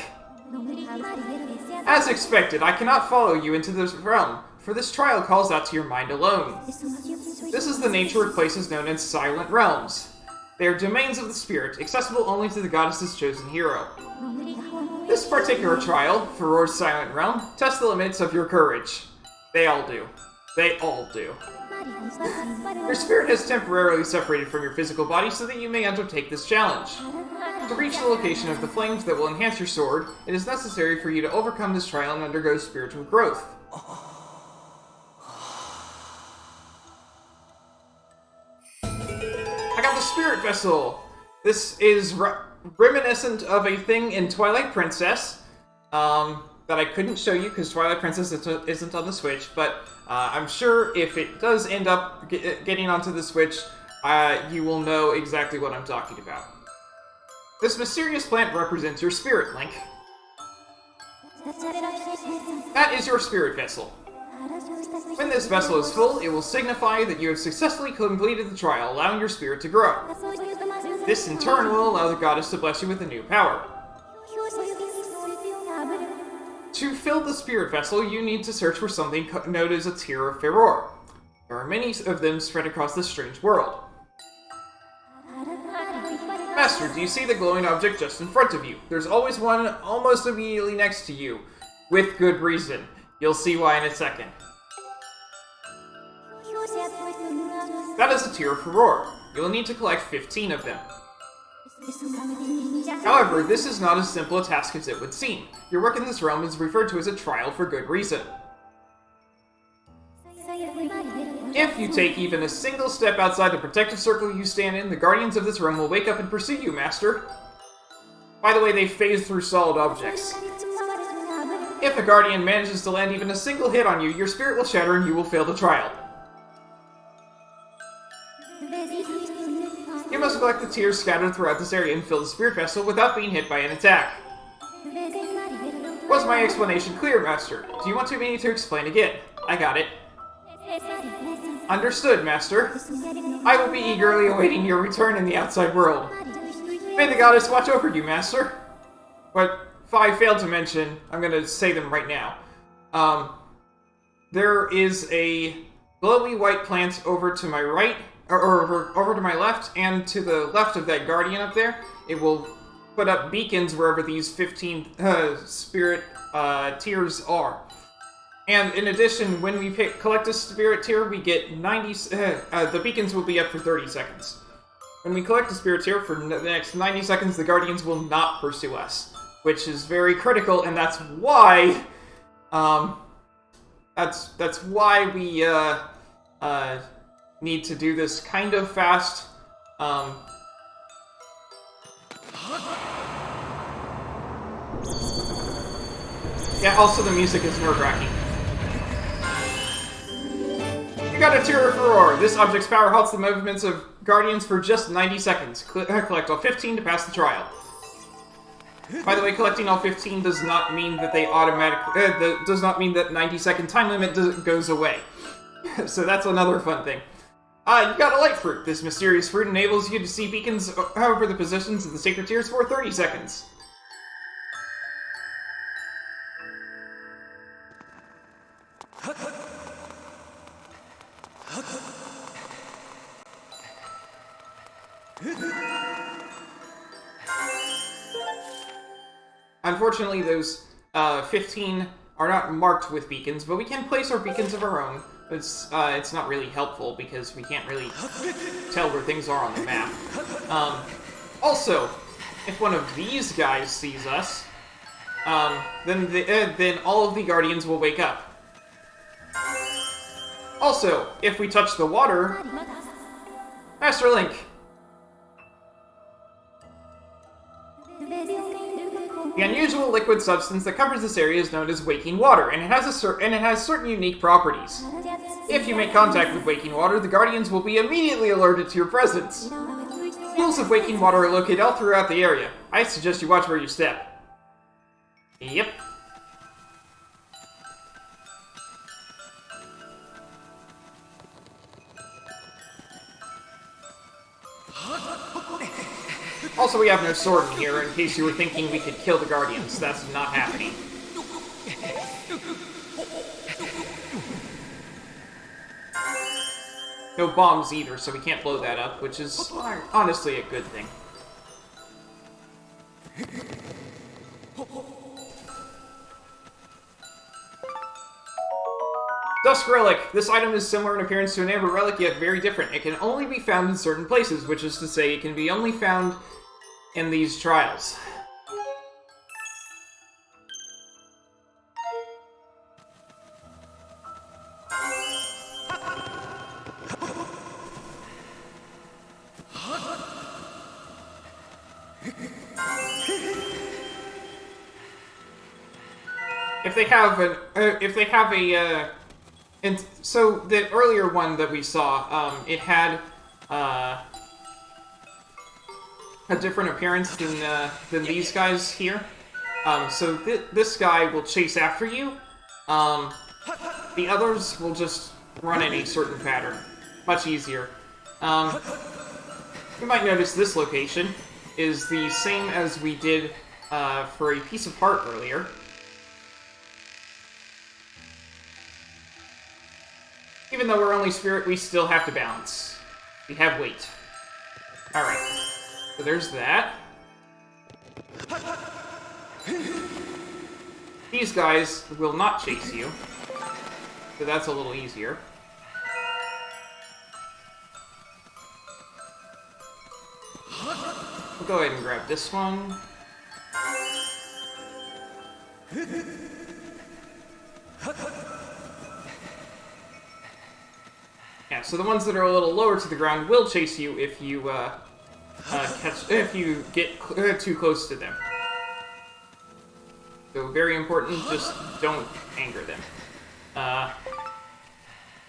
As expected, I cannot follow you into this realm, for this trial calls out to your mind alone. This is the nature of places known as Silent Realms. They are domains of the spirit, accessible only to the goddess's chosen hero. This particular trial, Flora's Silent Realm, tests the limits of your courage. They all do. They all do. Your spirit has temporarily separated from your physical body so that you may undertake this challenge. To reach the location of the flames that will enhance your sword, it is necessary for you to overcome this trial and undergo spiritual growth. I got the Spirit Vessel! This is reminiscent of a thing in Twilight Princess. that I couldn't show you because Twilight Princess isn't on the Switch, but I'm sure if it does end up getting onto the Switch, you will know exactly what I'm talking about. This mysterious plant represents your spirit, Link. That is your spirit vessel. When this vessel is full, it will signify that you have successfully completed the trial, allowing your spirit to grow. This in turn will allow the goddess to bless you with a new power. To fill the spirit vessel, you need to search for something known as a Tear of Furor. There are many of them spread across this strange world. Master, do you see the glowing object just in front of you? There's always one almost immediately next to you. With good reason. You'll see why in a second. That is a Tear of Furor. You'll need to collect 15 of them. However, this is not as simple a task as it would seem. Your work in this realm is referred to as a trial for good reason. If you take even a single step outside the protective circle you stand in, the guardians of this realm will wake up and pursue you, Master. By the way, they phase through solid objects. If a guardian manages to land even a single hit on you, your spirit will shatter and you will fail the trial. You must collect the tears scattered throughout this area and fill the spirit vessel without being hit by an attack. Was my explanation clear, Master? Do you want me to explain again? I got it. Understood, Master. I will be eagerly awaiting your return in the outside world. May the goddess watch over you, Master. But if I failed to mention, I'm going to say them right now. There is a glowy white plant over to my right, or over to my left, and to the left of that guardian up there. It will put up beacons wherever these 15 spirit tears are. And in addition, when we collect a spirit tear, we get 90... the beacons will be up for 30 seconds. When we collect a spirit tear for the next 90 seconds, the guardians will not pursue us. Which is very critical, and that's why... That's why we, need to do this kind of fast. Yeah, also the music is nerve-wracking. You got a Tear of Furor. This object's power halts the movements of guardians for just 90 seconds. Collect all 15 to pass the trial. By the way, collecting all 15 does not mean that they automatically... does not mean that 90-second time limit goes away. So that's another fun thing. You got a light fruit. This mysterious fruit enables you to see beacons over the positions of the sacred tears for 30 seconds. Unfortunately, those 15 are not marked with beacons, but we can place our beacons of our own. It's not really helpful because we can't really tell where things are on the map. Also, if one of these guys sees us, then all of the guardians will wake up. Also, if we touch the water, Master Link. The unusual liquid substance that covers this area is known as waking water, and it has certain unique properties. If you make contact with waking water, the guardians will be immediately alerted to your presence. Pools of waking water are located all throughout the area. I suggest you watch where you step. Yep. Also, we have no sword in here, in case you were thinking we could kill the guardians. That's not happening. No bombs either, so we can't blow that up, which is honestly a good thing. Dusk Relic. This item is similar in appearance to an Amber Relic, yet very different. It can only be found in certain places, which is to say it can be only found in these trials. if they have a, and so the earlier one that we saw, it had a different appearance than these guys here. So this guy will chase after you. The others will just run in a certain pattern. Much easier. You might notice this location is the same as we did for a piece of heart earlier. Even though we're only spirit, we still have to balance. We have weight. Alright. So there's that. These guys will not chase you. So that's a little easier. We'll go ahead and grab this one. Yeah, so the ones that are a little lower to the ground will chase you if you if you get too close to them. So very important, just don't anger them.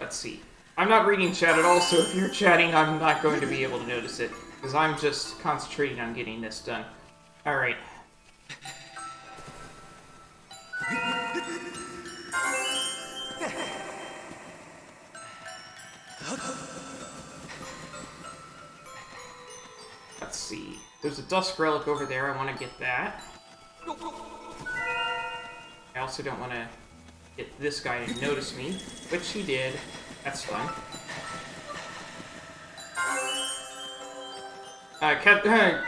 Let's see. I'm not reading chat at all, so if you're chatting, I'm not going to be able to notice it, because I'm just concentrating on getting this done. Alright. Let's see. There's a Dusk Relic over there. I want to get that. I also don't want to get this guy to notice me, which he did. That's fun.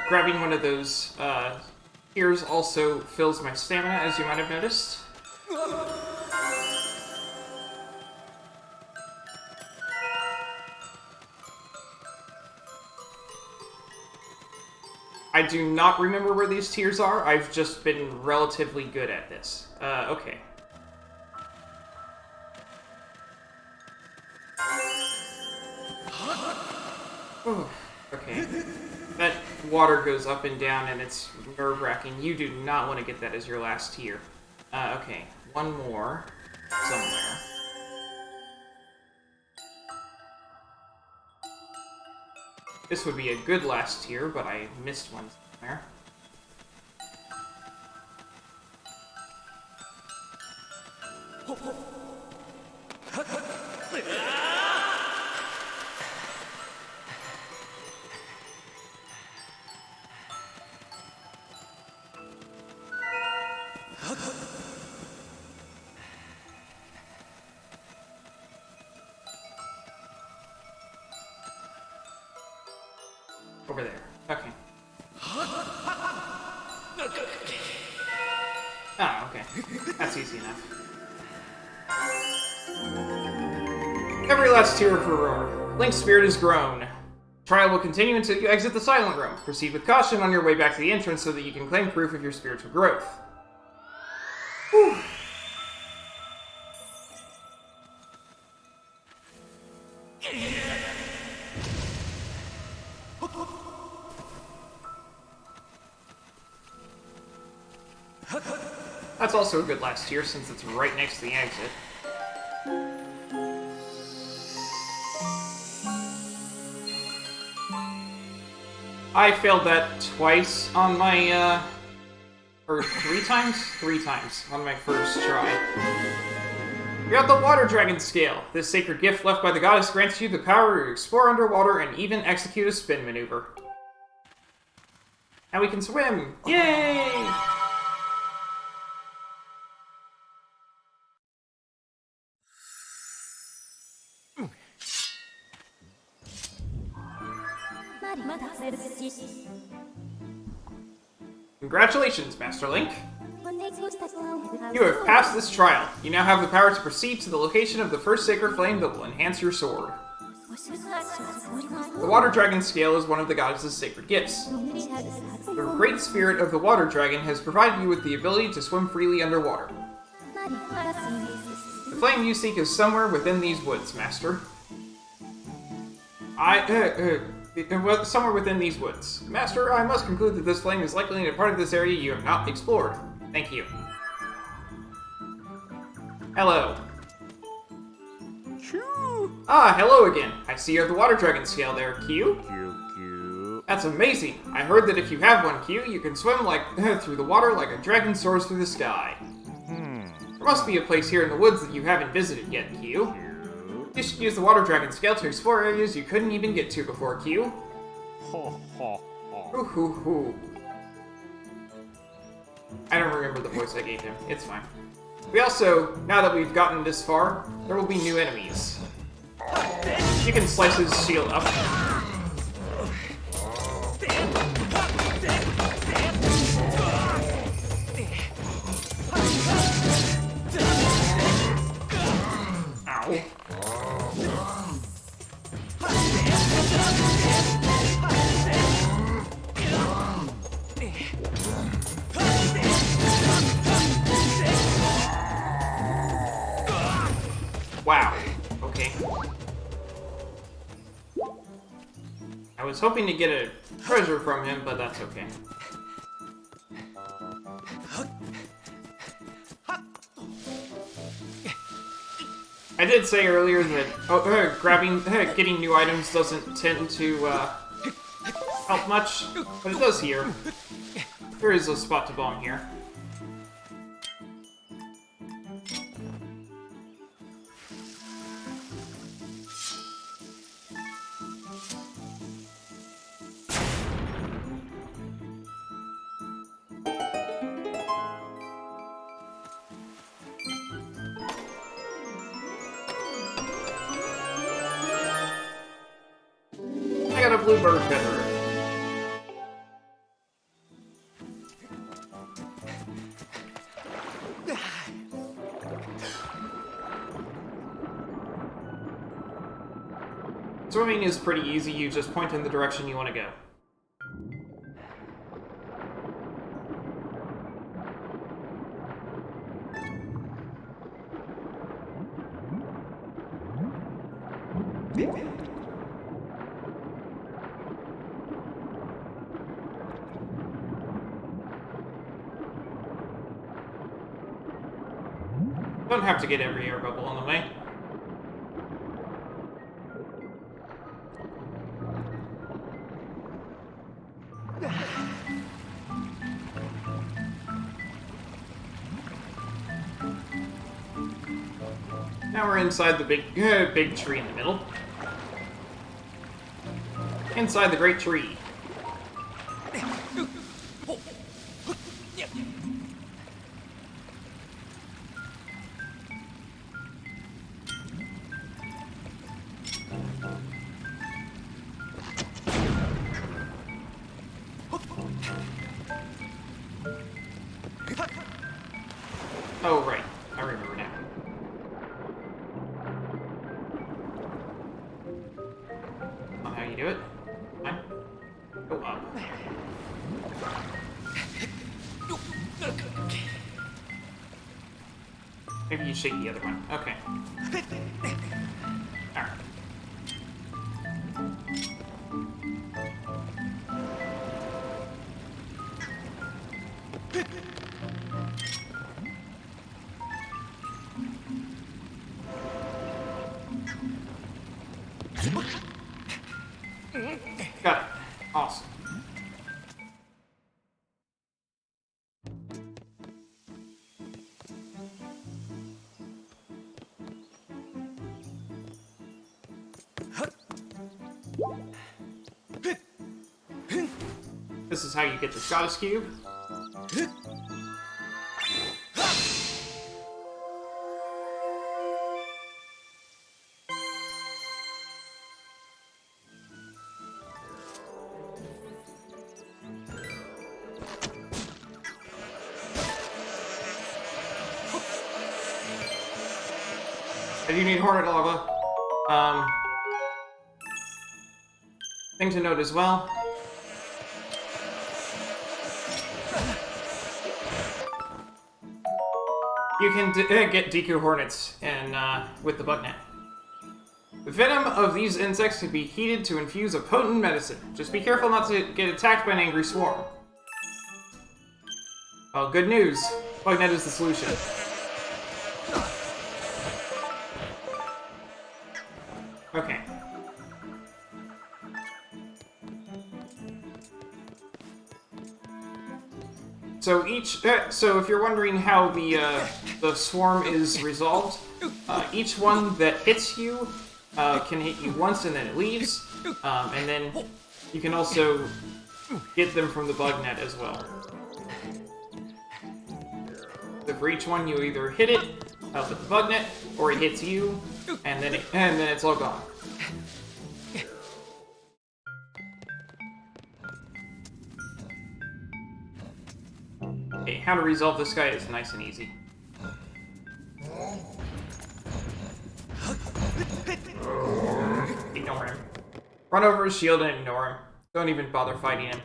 Grabbing one of those tears also fills my stamina, as you might have noticed. I do not remember where these tiers are. I've just been relatively good at this. Okay. Ooh, okay. That water goes up and down and it's nerve-wracking. You do not want to get that as your last tier. Okay. One more. Somewhere. This would be a good last tier, but I missed one somewhere. Over there. Okay. Ah, okay. That's easy enough. Every last tier of Aurora. Link's spirit is grown. Trial will continue until you exit the Silent Room. Proceed with caution on your way back to the entrance so that you can claim proof of your spiritual growth. Whew. That's also a good last tier since it's right next to the exit. I failed that twice on my, or three times? Three times on my first try. You got the Water Dragon Scale. This sacred gift left by the goddess grants you the power to explore underwater and even execute a spin maneuver. Now we can swim! Yay! Congratulations, Master Link! You have passed this trial. You now have the power to proceed to the location of the first sacred flame that will enhance your sword. The Water Dragon Scale is one of the goddess's sacred gifts. The Great Spirit of the Water Dragon has provided you with the ability to swim freely underwater. The flame you seek is somewhere within these woods, Master. Somewhere within these woods. Master, I must conclude that this flame is likely in a part of this area you have not explored. Thank you. Hello. Choo. Ah, hello again. I see you have the water dragon scale there, Q. Q. That's amazing. I heard that if you have one, Q, you can swim like through the water like a dragon soars through the sky. There must be a place here in the woods that you haven't visited yet, Q. You should use the water dragon scale to explore areas you couldn't even get to before, Q. Ho ho ho. Hoo hoo hoo. I don't remember the voice I gave him. It's fine. We also, now that we've gotten this far, there will be new enemies. You can slice his shield up. Ow. Wow. Okay. I was hoping to get a treasure from him, but that's okay. I did say earlier that getting new items doesn't tend to help much, but it does here. There is a spot to bomb here. I got a bluebird feather. Swimming is pretty easy, you just point in the direction you want to go. Don't have to get every air bubble on the way. Now we're inside the big tree in the middle. Inside the great tree. Oh, right. I remember now. Not how you do it. Fine. Go up. Maybe you shake the other one. Okay. Alright. Got it. Awesome. This is how you get the Goddess Cube. I do need Hornet Lava. Thing to note as well. You can get Deku Hornets with the Bugnet. The venom of these insects can be heated to infuse a potent medicine. Just be careful not to get attacked by an angry swarm. Well, good news. Bugnet is the solution. so if you're wondering how the swarm is resolved, each one that hits you can hit you once and then it leaves, and then you can also get them from the bug net as well. So for each one, you either hit it with the bug net, or it hits you, and then it's all gone. Okay, how to resolve this guy is nice and easy. Ignore him. Run over his shield and ignore him. Don't even bother fighting him.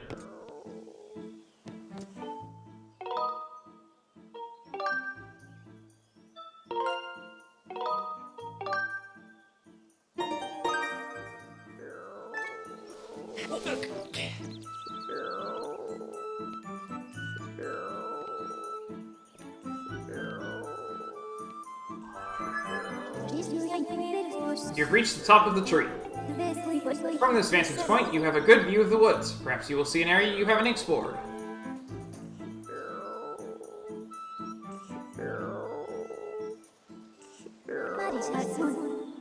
You've reached the top of the tree. From this vantage point, you have a good view of the woods. Perhaps you will see an area you haven't explored.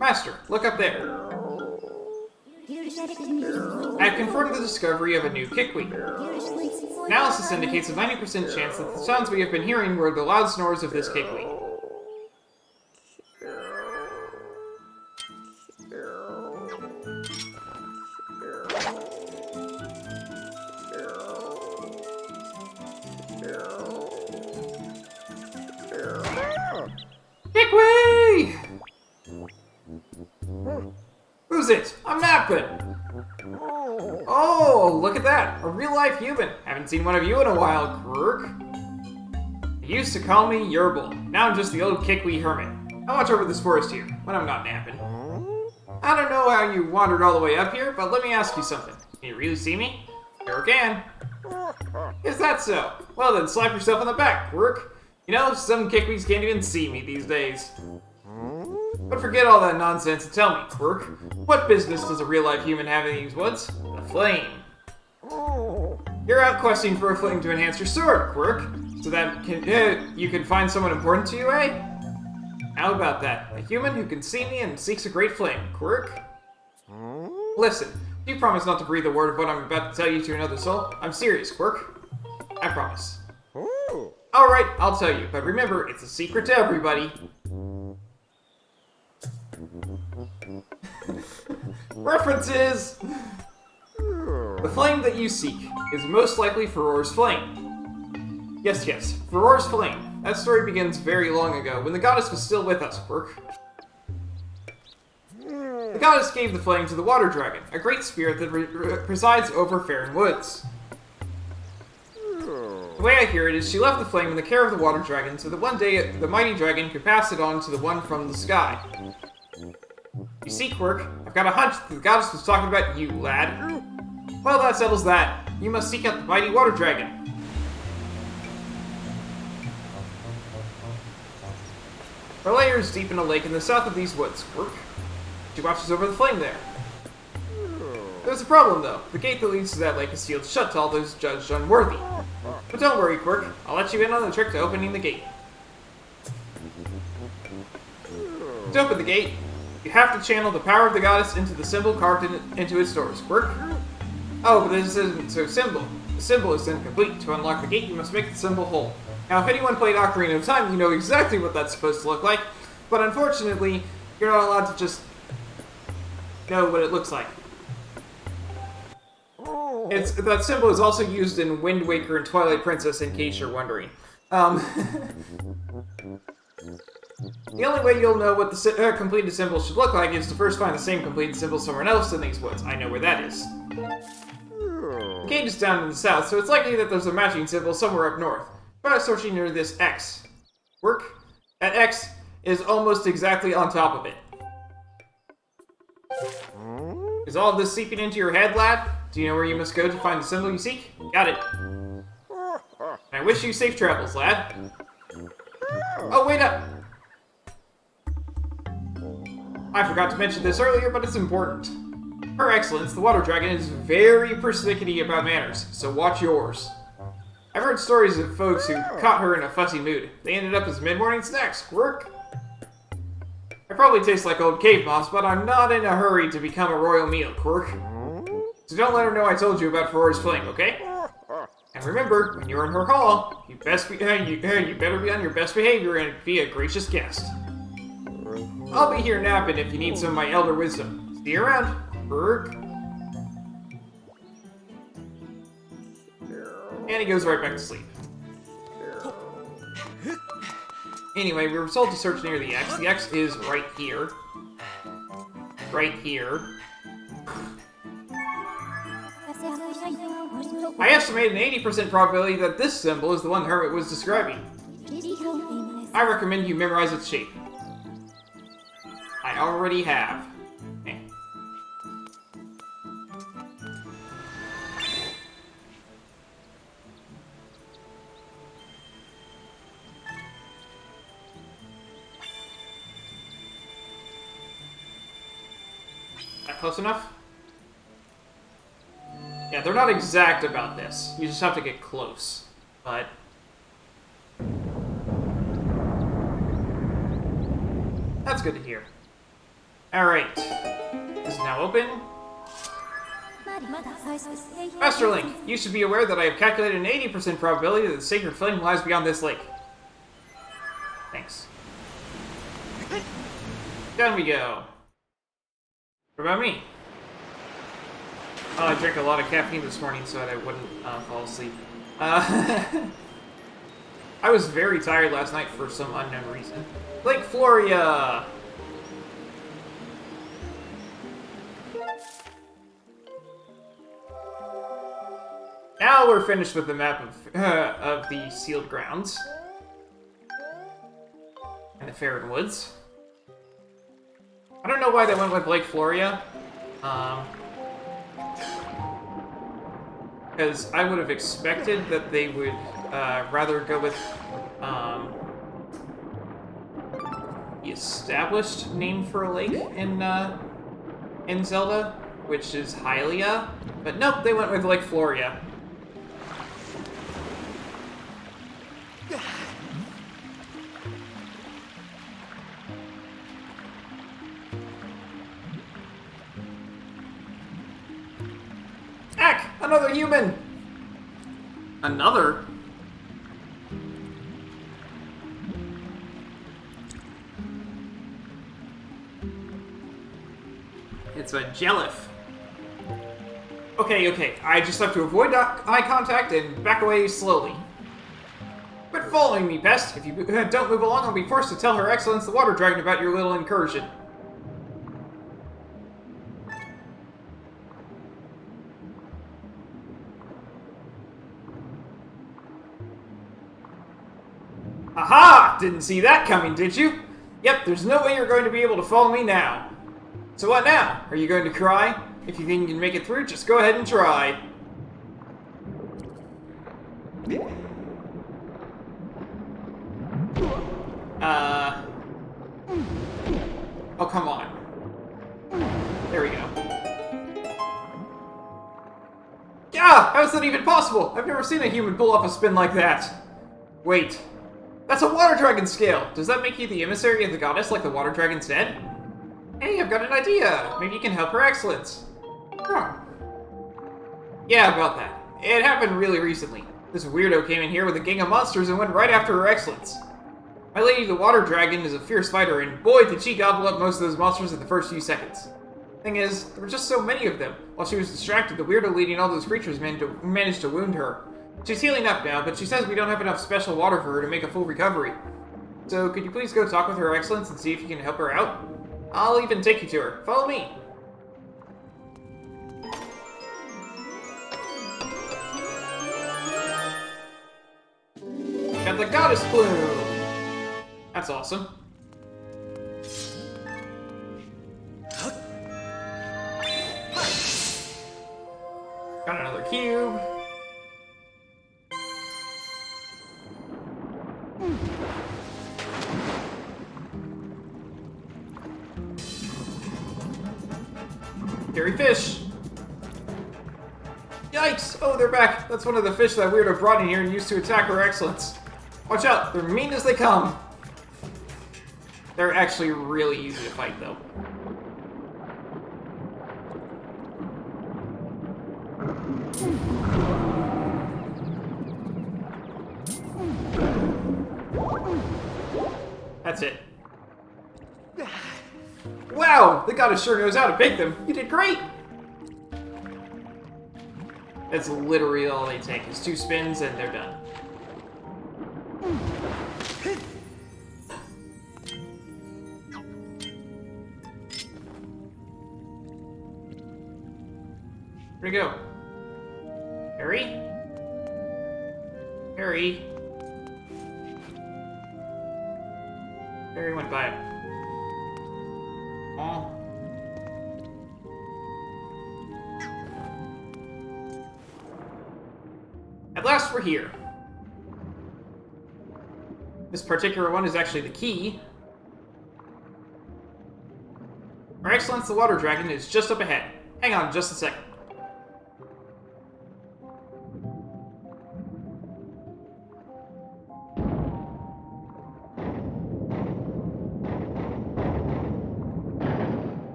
Master, look up there. I've confirmed the discovery of a new kickweed. Analysis indicates a 90% chance that the sounds we have been hearing were the loud snores of this kickweed. Kickweed! Who's it? I'm napping! Oh, look at that! A real-life human! Haven't seen one of you in a while, Quirk. You used to call me Yerbil. Now I'm just the old Kickweed hermit. I watch over this forest here, when I'm not napping. I don't know how you wandered all the way up here, but let me ask you something. Can you really see me? Sure can. Is that so? Well then, slap yourself on the back, Quirk. You know, some Kickweeds can't even see me these days. But forget all that nonsense and tell me, Quirk, what business does a real-life human have in these woods? A flame. You're out questing for a flame to enhance your sword, Quirk, so that you can find someone important to you, eh? How about that? A human who can see me and seeks a great flame, Quirk? Listen, do you promise not to breathe a word of what I'm about to tell you to another soul? I'm serious, Quirk. I promise. Alright, I'll tell you, but remember, it's a secret to everybody. References! The flame that you seek is most likely Furor's flame. Yes, Furor's flame. That story begins very long ago, when the goddess was still with us, Quirk. The goddess gave the flame to the water dragon, a great spirit that presides over Faron Woods. The way I hear it is she left the flame in the care of the water dragon so that one day the mighty dragon could pass it on to the one from the sky. You see, Quirk, I've got a hunch that the goddess was talking about you, lad. Well, that settles that. You must seek out the mighty water dragon. Her lair is deep in a lake in the south of these woods, Quirk. She watches over the flame there. There's a problem, though. The gate that leads to that lake is sealed shut to all those judged unworthy. But don't worry, Quirk. I'll let you in on the trick to opening the gate. To open the gate, you have to channel the power of the goddess into the symbol carved into its doors, Quirk. Oh, but this isn't so simple. The symbol is incomplete. To unlock the gate, you must make the symbol whole. Now, if anyone played Ocarina of Time, you know exactly what that's supposed to look like, but unfortunately, you're not allowed to just know what it looks like. That symbol is also used in Wind Waker and Twilight Princess, in case you're wondering. The only way you'll know what the completed symbol should look like is to first find the same completed symbol somewhere else in these woods. I know where that is. The gate is down in the south, so it's likely that there's a matching symbol somewhere up north. Try searching near this X. Work? That X is almost exactly on top of it. Is all of this seeping into your head, lad? Do you know where you must go to find the symbol you seek? Got it. I wish you safe travels, lad. Oh, wait up! I forgot to mention this earlier, but it's important. Her Excellence, the Water Dragon, is very persnickety about manners, so watch yours. I've heard stories of folks who caught her in a fussy mood. They ended up as mid-morning snacks. Work. I probably taste like old cave moss, but I'm not in a hurry to become a royal meal, Quirk. So don't let her know I told you about Floria's flame, okay? And remember, when you're in her hall, you better be on your best behavior and be a gracious guest. I'll be here napping if you need some of my elder wisdom. See you around, Quirk. And he goes right back to sleep. Anyway, we were told to search near the X. The X is right here. Right here. I estimate an 80% probability that this symbol is the one Hermit was describing. I recommend you memorize its shape. I already have. Eh. That close enough? Yeah, they're not exact about this. You just have to get close. But... that's good to hear. Alright. This is now open. Master Link, you should be aware that I have calculated an 80% probability that the sacred flame lies beyond this lake. Thanks. Down we go. What about me? I drank a lot of caffeine this morning so that I wouldn't fall asleep. I was very tired last night for some unknown reason. Lake Floria! Now we're finished with the map of the sealed grounds. And the Faron Woods. I don't know why they went with Lake Floria. Because I would have expected that they would rather go with the established name for a lake in Zelda, which is Hylia. But nope, they went with Lake Floria. Ack! Another human! Another? It's a Jelliff. Okay, I just have to avoid eye contact and back away slowly. Quit following me, pest! If you don't move along, I'll be forced to tell Her Excellence the Water Dragon about your little incursion. Aha! Didn't see that coming, did you? Yep, there's no way you're going to be able to follow me now. So what now? Are you going to cry? If you think you can make it through, just go ahead and try. Oh, come on. There we go. Yeah! How is that even possible? I've never seen a human pull off a spin like that. Wait. That's a water dragon scale! Does that make you the emissary of the goddess like the water dragon said? Hey, I've got an idea! Maybe you can help Her Excellence. Huh. Yeah, about that. It happened really recently. This weirdo came in here with a gang of monsters and went right after Her Excellence. My lady, the water dragon, is a fierce fighter, and boy, did she gobble up most of those monsters in the first few seconds. Thing is, there were just so many of them. While she was distracted, the weirdo leading all those creatures managed to wound her. She's healing up now, but she says we don't have enough special water for her to make a full recovery. So, could you please go talk with Her Excellence and see if you can help her out? I'll even take you to her. Follow me! Got the Goddess Plume! That's awesome. Got another cube. Fairy fish! Yeah! Yikes! Oh, they're back. That's one of the fish that weirdo brought in here and used to attack Her Excellence. Watch out, they're mean as they come. They're actually really easy to fight, though. That's it. Wow! The goddess sure knows how to bake them. You did great! That's literally all they take, is 2 spins and they're done. Where'd he go? Harry? Harry? Harry went by. Oh. At last we're here. This particular one is actually the key. Her Excellence the Water Dragon is just up ahead. Hang on just a second.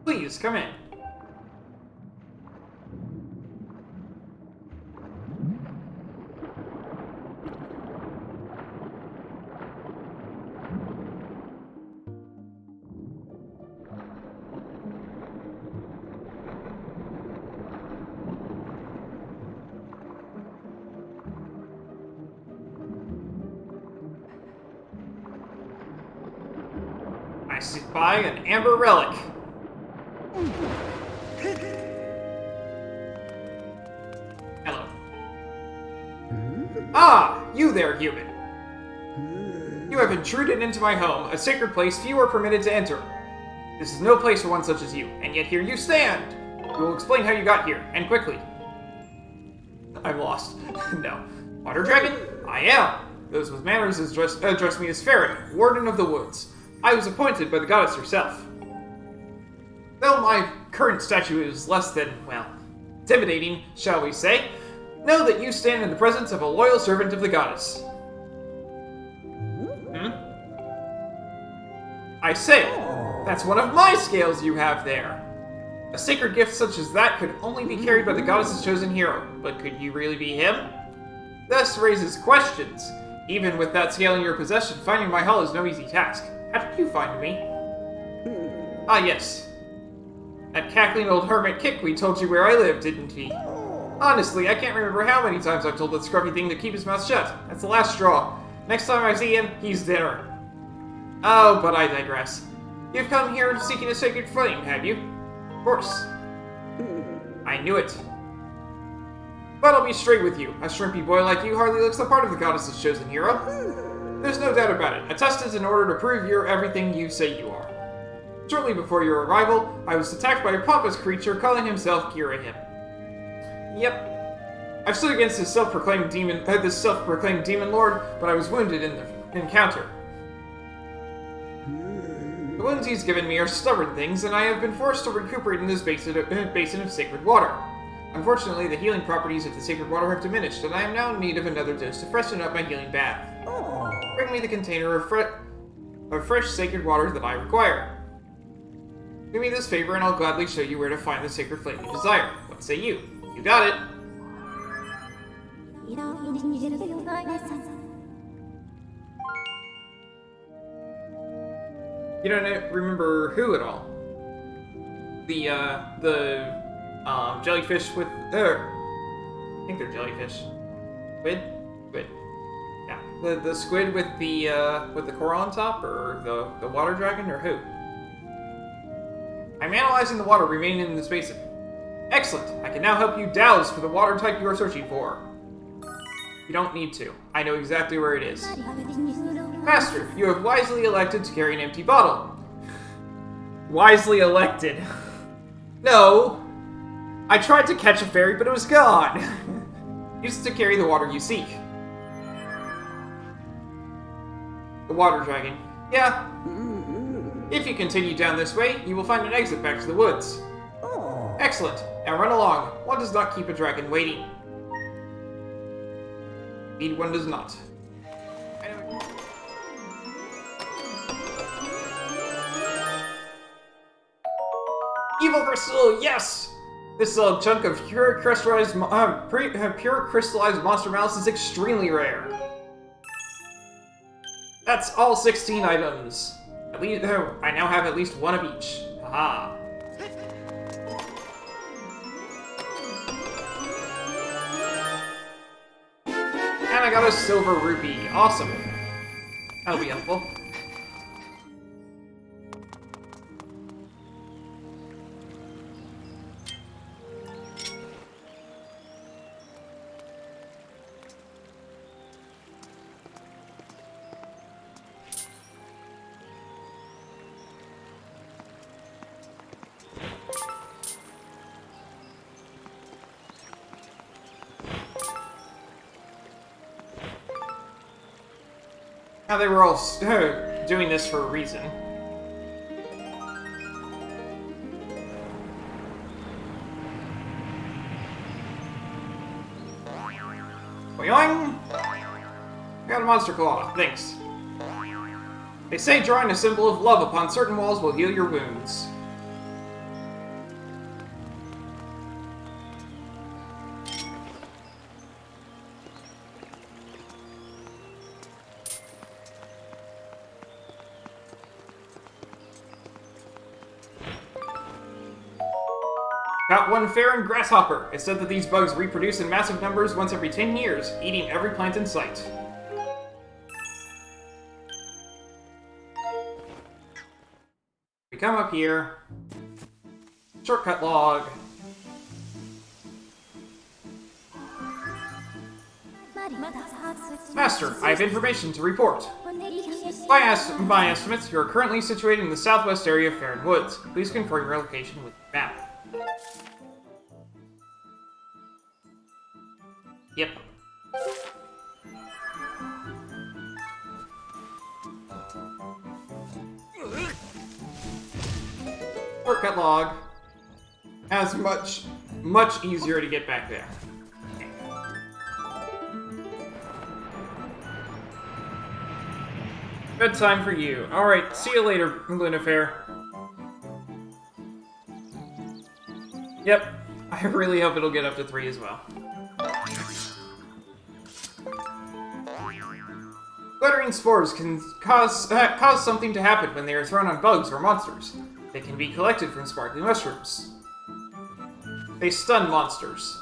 Please, come in. I spy an amber relic. Hello. Ah, you there, human. You have intruded into my home, a sacred place few are permitted to enter. This is no place for one such as you, and yet here you stand. We will explain how you got here, and quickly. I'm lost. No. Water Dragon? I am. Those with manners address me as Farron, Warden of the Woods. I was appointed by the goddess herself. Though my current statue is less than, well, intimidating, shall we say, know that you stand in the presence of a loyal servant of the goddess. I say, that's one of my scales you have there. A sacred gift such as that could only be carried by the goddess's chosen hero, but could you really be him? This raises questions. Even with that scale in your possession, finding my hull is no easy task. How did you find me? Ah, yes. That cackling old hermit Kikwi told you where I live, didn't he? Honestly, I can't remember how many times I've told that scruffy thing to keep his mouth shut. That's the last straw. Next time I see him, he's dinner. Oh, but I digress. You've come here seeking a sacred flame, have you? Of course. I knew it. But I'll be straight with you. A shrimpy boy like you hardly looks the part of the goddess's chosen hero. There's no doubt about it. A test is in order to prove you're everything you say you are. Shortly before your arrival, I was attacked by a pompous creature calling himself Girahim. Yep. I've stood against this self-proclaimed demon lord, but I was wounded in the encounter. The wounds he's given me are stubborn things, and I have been forced to recuperate in this basin of sacred water. Unfortunately, the healing properties of the sacred water have diminished, and I am now in need of another dose to freshen up my healing bath. Bring me the container of fresh sacred water that I require. Do me this favor, and I'll gladly show you where to find the sacred flame you desire. What say you? You got it! You don't remember who at all? The jellyfish with... I think they're jellyfish. Squid? Squid. Yeah. The squid with the coral on top, or the water dragon, or who? I'm analyzing the water remaining in this basin. Excellent! I can now help you douse for the water type you are searching for. You don't need to. I know exactly where it is. Master, you have wisely elected to carry an empty bottle. Wisely elected. No! I tried to catch a fairy, but it was gone. Use it to carry the water you seek. The water dragon. Yeah, If you continue down this way, you will find an exit back to the woods. Excellent. Now run along. One does not keep a dragon waiting. Indeed, one does not. Evil Crystal, yes! This chunk of pure crystallized monster mouse is extremely rare. That's all 16 items. At least I now have at least one of each. Haha. And I got a silver rupee. Awesome. That'll be helpful. Now they were all doing this for a reason. Boing! Got a monster claw, thanks. They say drawing a symbol of love upon certain walls will heal your wounds. Got one Farron grasshopper. It's said that these bugs reproduce in massive numbers once every 10 years, eating every plant in sight. We come up here. Shortcut log. Master, I have information to report. By my estimates, you are currently situated in the southwest area of Farron Woods. Please confirm your location with the map. Yep. Shortcut log. As much easier to get back there. Bedtime for you. Alright, see you later, Lunafair. Yep, I really hope it'll get up to 3 as well. Glittering spores can cause something to happen when they are thrown on bugs or monsters. They can be collected from sparkling mushrooms. They stun monsters.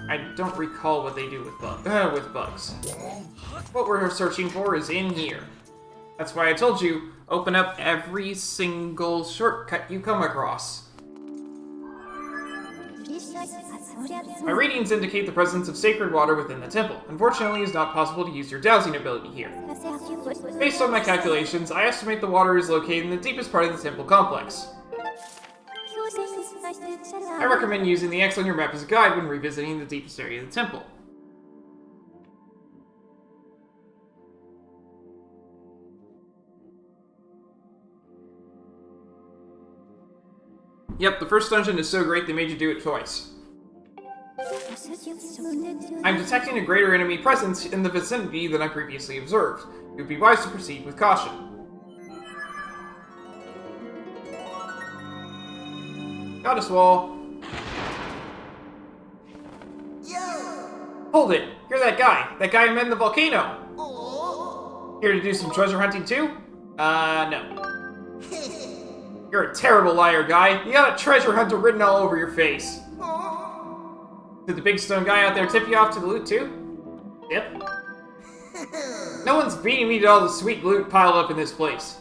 I don't recall what they do with bugs. What we're searching for is in here. That's why I told you, open up every single shortcut you come across. My readings indicate the presence of sacred water within the temple. Unfortunately, it's not possible to use your Dowsing ability here. Based on my calculations, I estimate the water is located in the deepest part of the temple complex. I recommend using the X on your map as a guide when revisiting the deepest area of the temple. Yep, the first dungeon is so great they made you do it twice. I'm detecting a greater enemy presence in the vicinity than I previously observed. It would be wise to proceed with caution. Goddess wall. Hold it! You're that guy! That guy I met in the volcano! Here to do some treasure hunting too? No. You're a terrible liar, guy. You got a treasure hunter written all over your face. Did the big stone guy out there tip you off to the loot too? Yep. No one's beating me to all the sweet loot piled up in this place.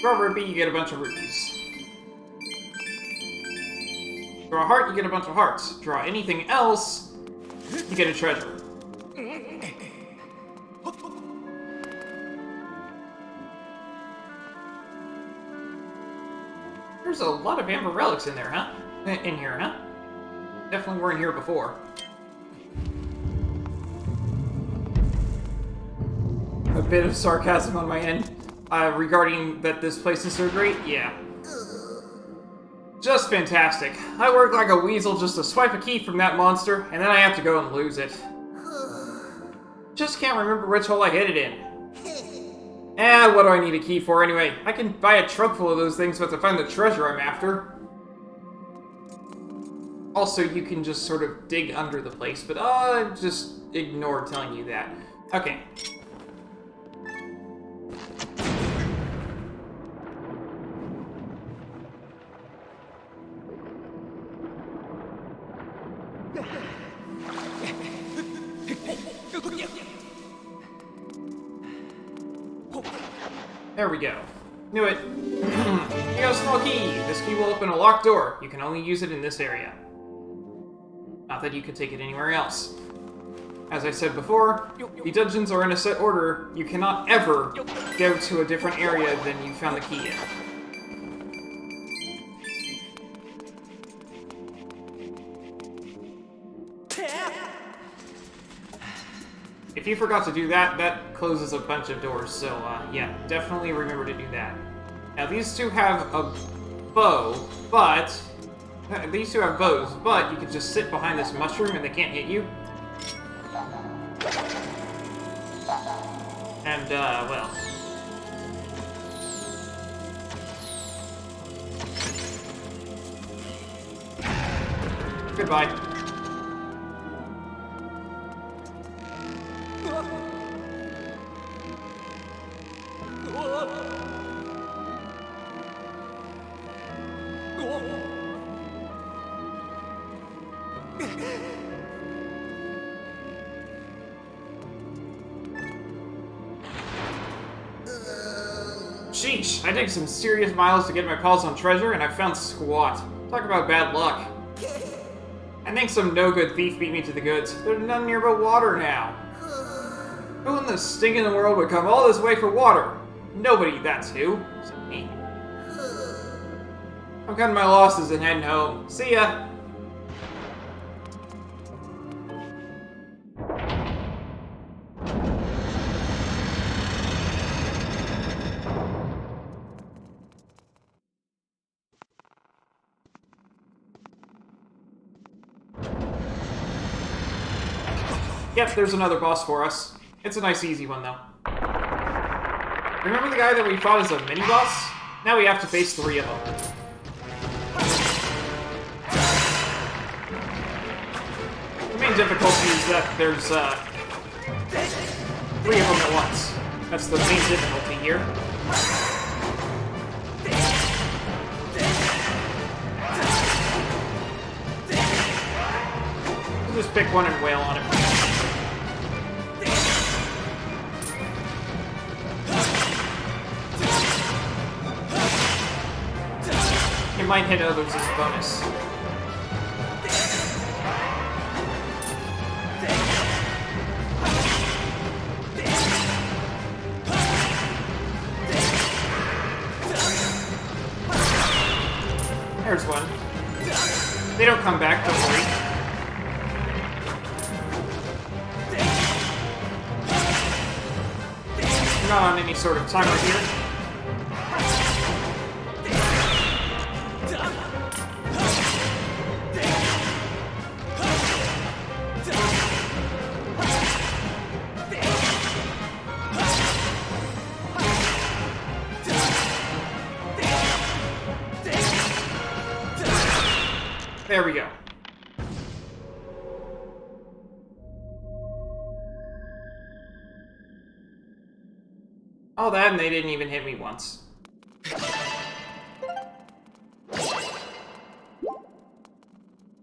For a rupee, you get a bunch of rupees. Draw a heart, you get a bunch of hearts. Draw anything else, you get a treasure. There's a lot of amber relics in there, huh? In here, huh? Definitely weren't here before. A bit of sarcasm on my end regarding that this place is so great. Yeah. Just fantastic. I work like a weasel just to swipe a key from that monster, and then I have to go and lose it. Just can't remember which hole I hit it in. What do I need a key for anyway? I can buy a truck full of those things, but to find the treasure I'm after. Also, you can just sort of dig under the place, but just ignore telling you that. Okay. There we go. Knew it. You got a small key. This key will open a locked door. You can only use it in this area. Not that you could take it anywhere else. As I said before, the dungeons are in a set order. You cannot ever go to a different area than you found the key in. If you forgot to do that, that closes a bunch of doors, so yeah, definitely remember to do that. Now these two have a bow, but... These two have bows, but you can just sit behind this mushroom and they can't hit you. And, well... Goodbye. Sheesh, I dig some serious miles to get my paws on treasure, and I found squat. Talk about bad luck. I think some no-good thief beat me to the goods. There's none near but water now. Who in the stink in the world would come all this way for water? Nobody, that's who. Except me. I'm cutting my losses and heading home. See ya! Yep, there's another boss for us. It's a nice, easy one, though. Remember the guy that we fought as a mini-boss? Now we have to face 3 of them. The main difficulty is that there's, 3 of them at once. That's the main difficulty here. We'll just pick one and wail on it. You might hit others as a bonus. There's one. They don't come back, don't worry. We're not on any sort of timer here. There we go. All that, and they didn't even hit me once.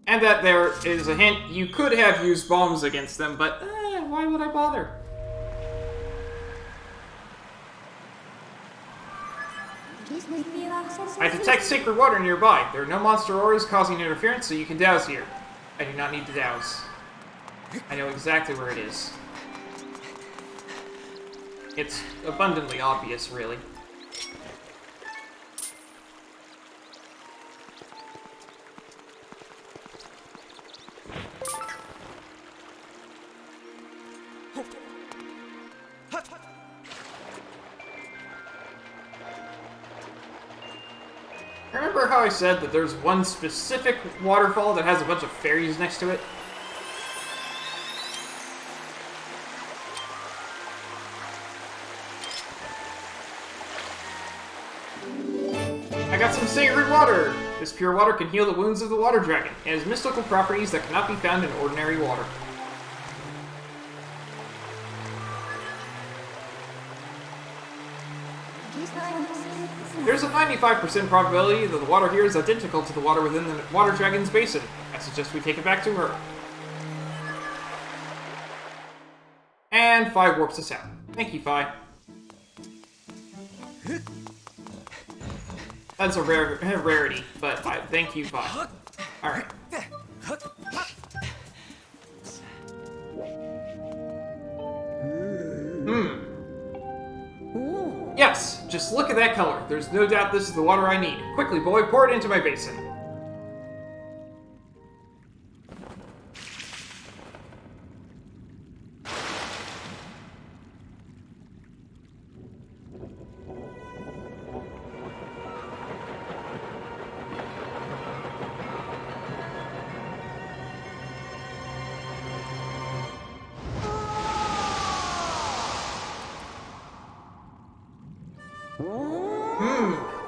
And that there is a hint, you could have used bombs against them, but why would I bother? I detect sacred water nearby. There are no monster auras causing interference, so you can douse here. I do not need to douse. I know exactly where it is. It's abundantly obvious, really. Remember how I said that there's one specific waterfall that has a bunch of fairies next to it? I got some sacred water! This pure water can heal the wounds of the water dragon. It has mystical properties that cannot be found in ordinary water. There's a 95% probability that the water here is identical to the water within the water dragon's basin. I suggest we take it back to her. And Fi warps us out. Thank you, Fi. That's a rarity, but thank you, Fi. Alright. Yes, just look at that color. There's no doubt this is the water I need. Quickly, boy, pour it into my basin.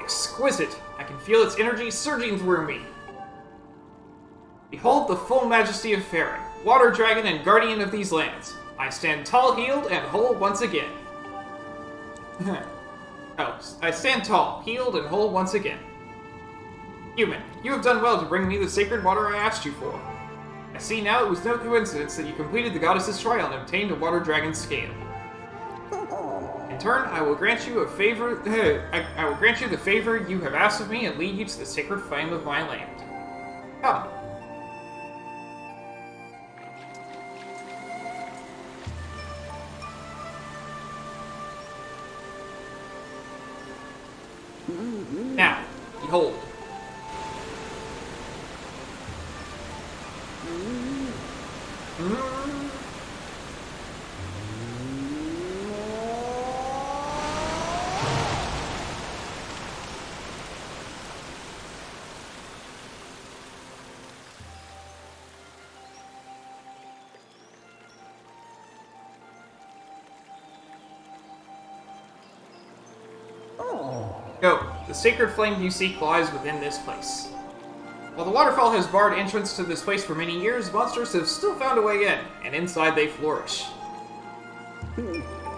Exquisite. I can feel its energy surging through me. Behold the full majesty of Farron, water dragon and guardian of these lands. I stand tall, healed, and whole once again. Oh, I stand tall, healed, and whole once again. Human, you have done well to bring me the sacred water I asked you for. I see now it was no coincidence that you completed the goddess's trial and obtained a water dragon's scale. In turn, I will grant you a favor. I will grant you the favor you have asked of me and lead you to the sacred flame of my land. Come. Now, behold. Go. The sacred flame you seek lies within this place. While the waterfall has barred entrance to this place for many years, monsters have still found a way in, and inside they flourish.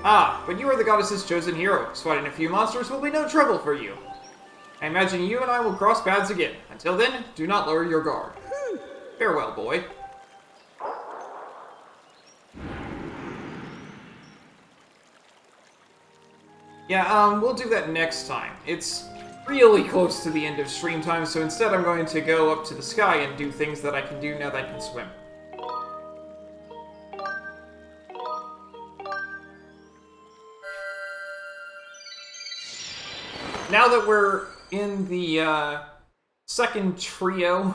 Ah, but you are the goddess's chosen hero. Swatting a few monsters will be no trouble for you. I imagine you and I will cross paths again. Until then, do not lower your guard. Farewell, boy. Yeah, we'll do that next time. It's really close to the end of stream time, so instead I'm going to go up to the sky and do things that I can do now that I can swim. Now that we're in the second trio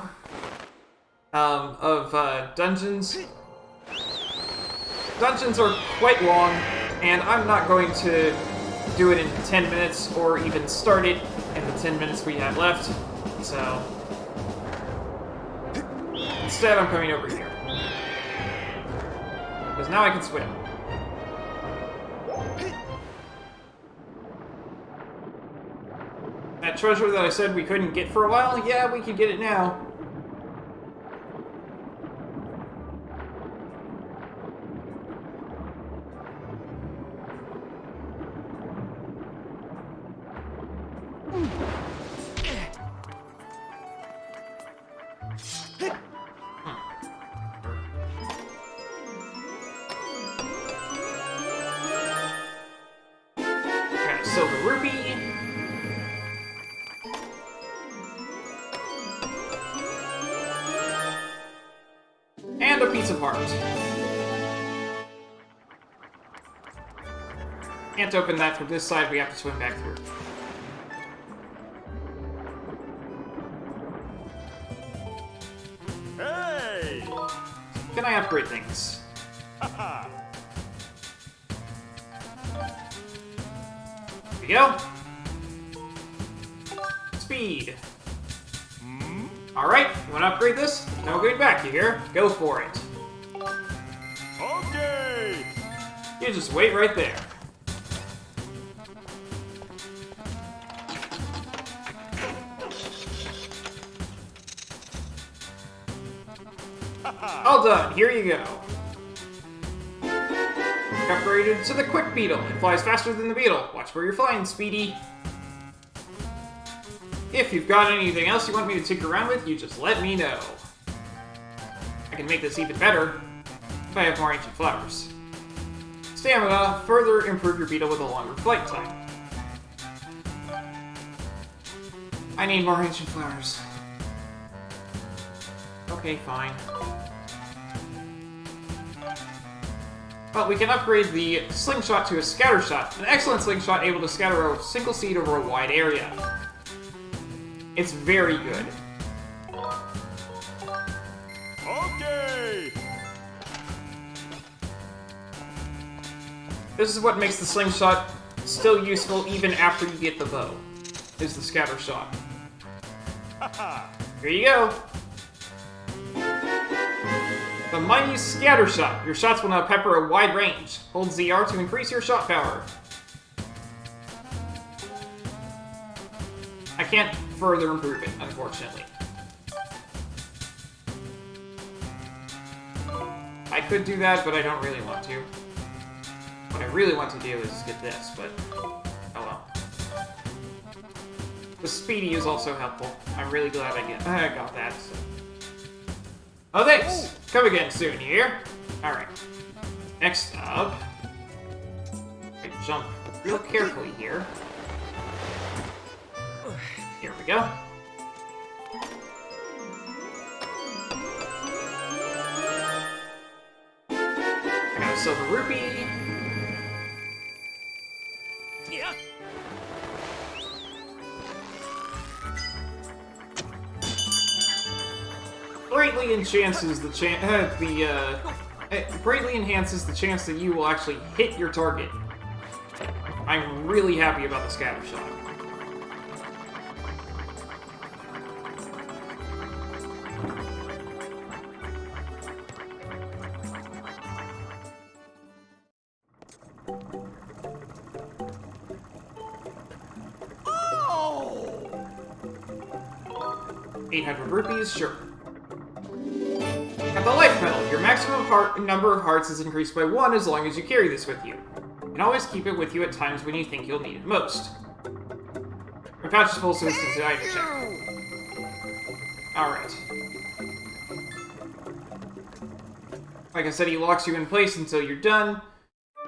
of dungeons, dungeons are quite long, and I'm not going to do it in 10 minutes or even start it in the 10 minutes we have left, so instead I'm coming over here because now I can swim. That treasure that I said we couldn't get for a while, yeah, we can get it now. Silver rupee. heart. Can't open that from this side, we have to swim back through. Hey! Can I upgrade things? Haha! Here we go. Speed. Alright, you want to upgrade this? No going back, you hear? Go for it. Okay! You just wait right there. All done, here you go. Upgraded to the Quick Beetle. It flies faster than the beetle. Watch where you're flying, Speedy. If you've got anything else you want me to tinker around with, you just let me know. I can make this even better if I have more ancient flowers. Stamina, further improve your beetle with a longer flight time. I need more ancient flowers. Okay, fine. Well, we can upgrade the slingshot to a scatter shot. An excellent slingshot able to scatter a single seed over a wide area. It's very good. Okay! This is what makes the slingshot still useful even after you get the bow, is the scatter shot. Haha! Here you go. The mighty scatter shot. Your shots will now pepper a wide range. Hold ZR to increase your shot power. I can't further improve it, unfortunately. I could do that, but I don't really want to. What I really want to do is get this, but oh well. The speedy is also helpful. I'm really glad I got that. So. Oh, thanks! Come again soon, you hear? Alright. Next up... I jump real carefully here. Here we go. I got a silver rupee. Yeah. Greatly enhances the greatly enhances the chance that you will actually hit your target. I'm really happy about the scatter shot. Oh! 800 rupees, sure. At the life medal, your maximum number of hearts is increased by 1 as long as you carry this with you. You can always keep it with you at times when you think you'll need it most. Your pouch is full, so it's an item check. Alright. Like I said, he locks you in place until you're done.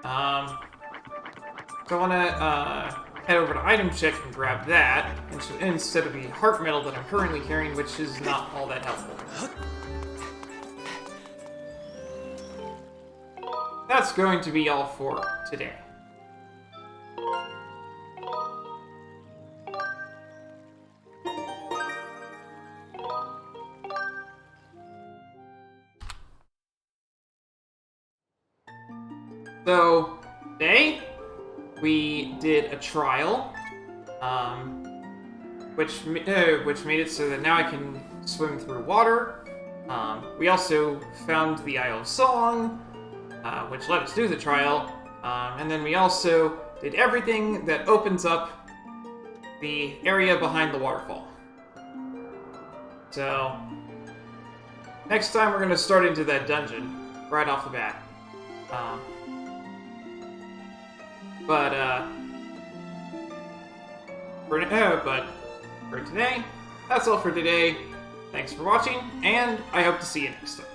So I want to head over to item check and grab that, instead of the heart medal that I'm currently carrying, which is not all that helpful. That's going to be all for today. So, today, we did a trial, which made it so that now I can swim through water. We also found the Isle of Song, which let us do the trial, and then we also did everything that opens up the area behind the waterfall. So, next time we're going to start into that dungeon, right off the bat. But for today, that's all for today. Thanks for watching, and I hope to see you next time.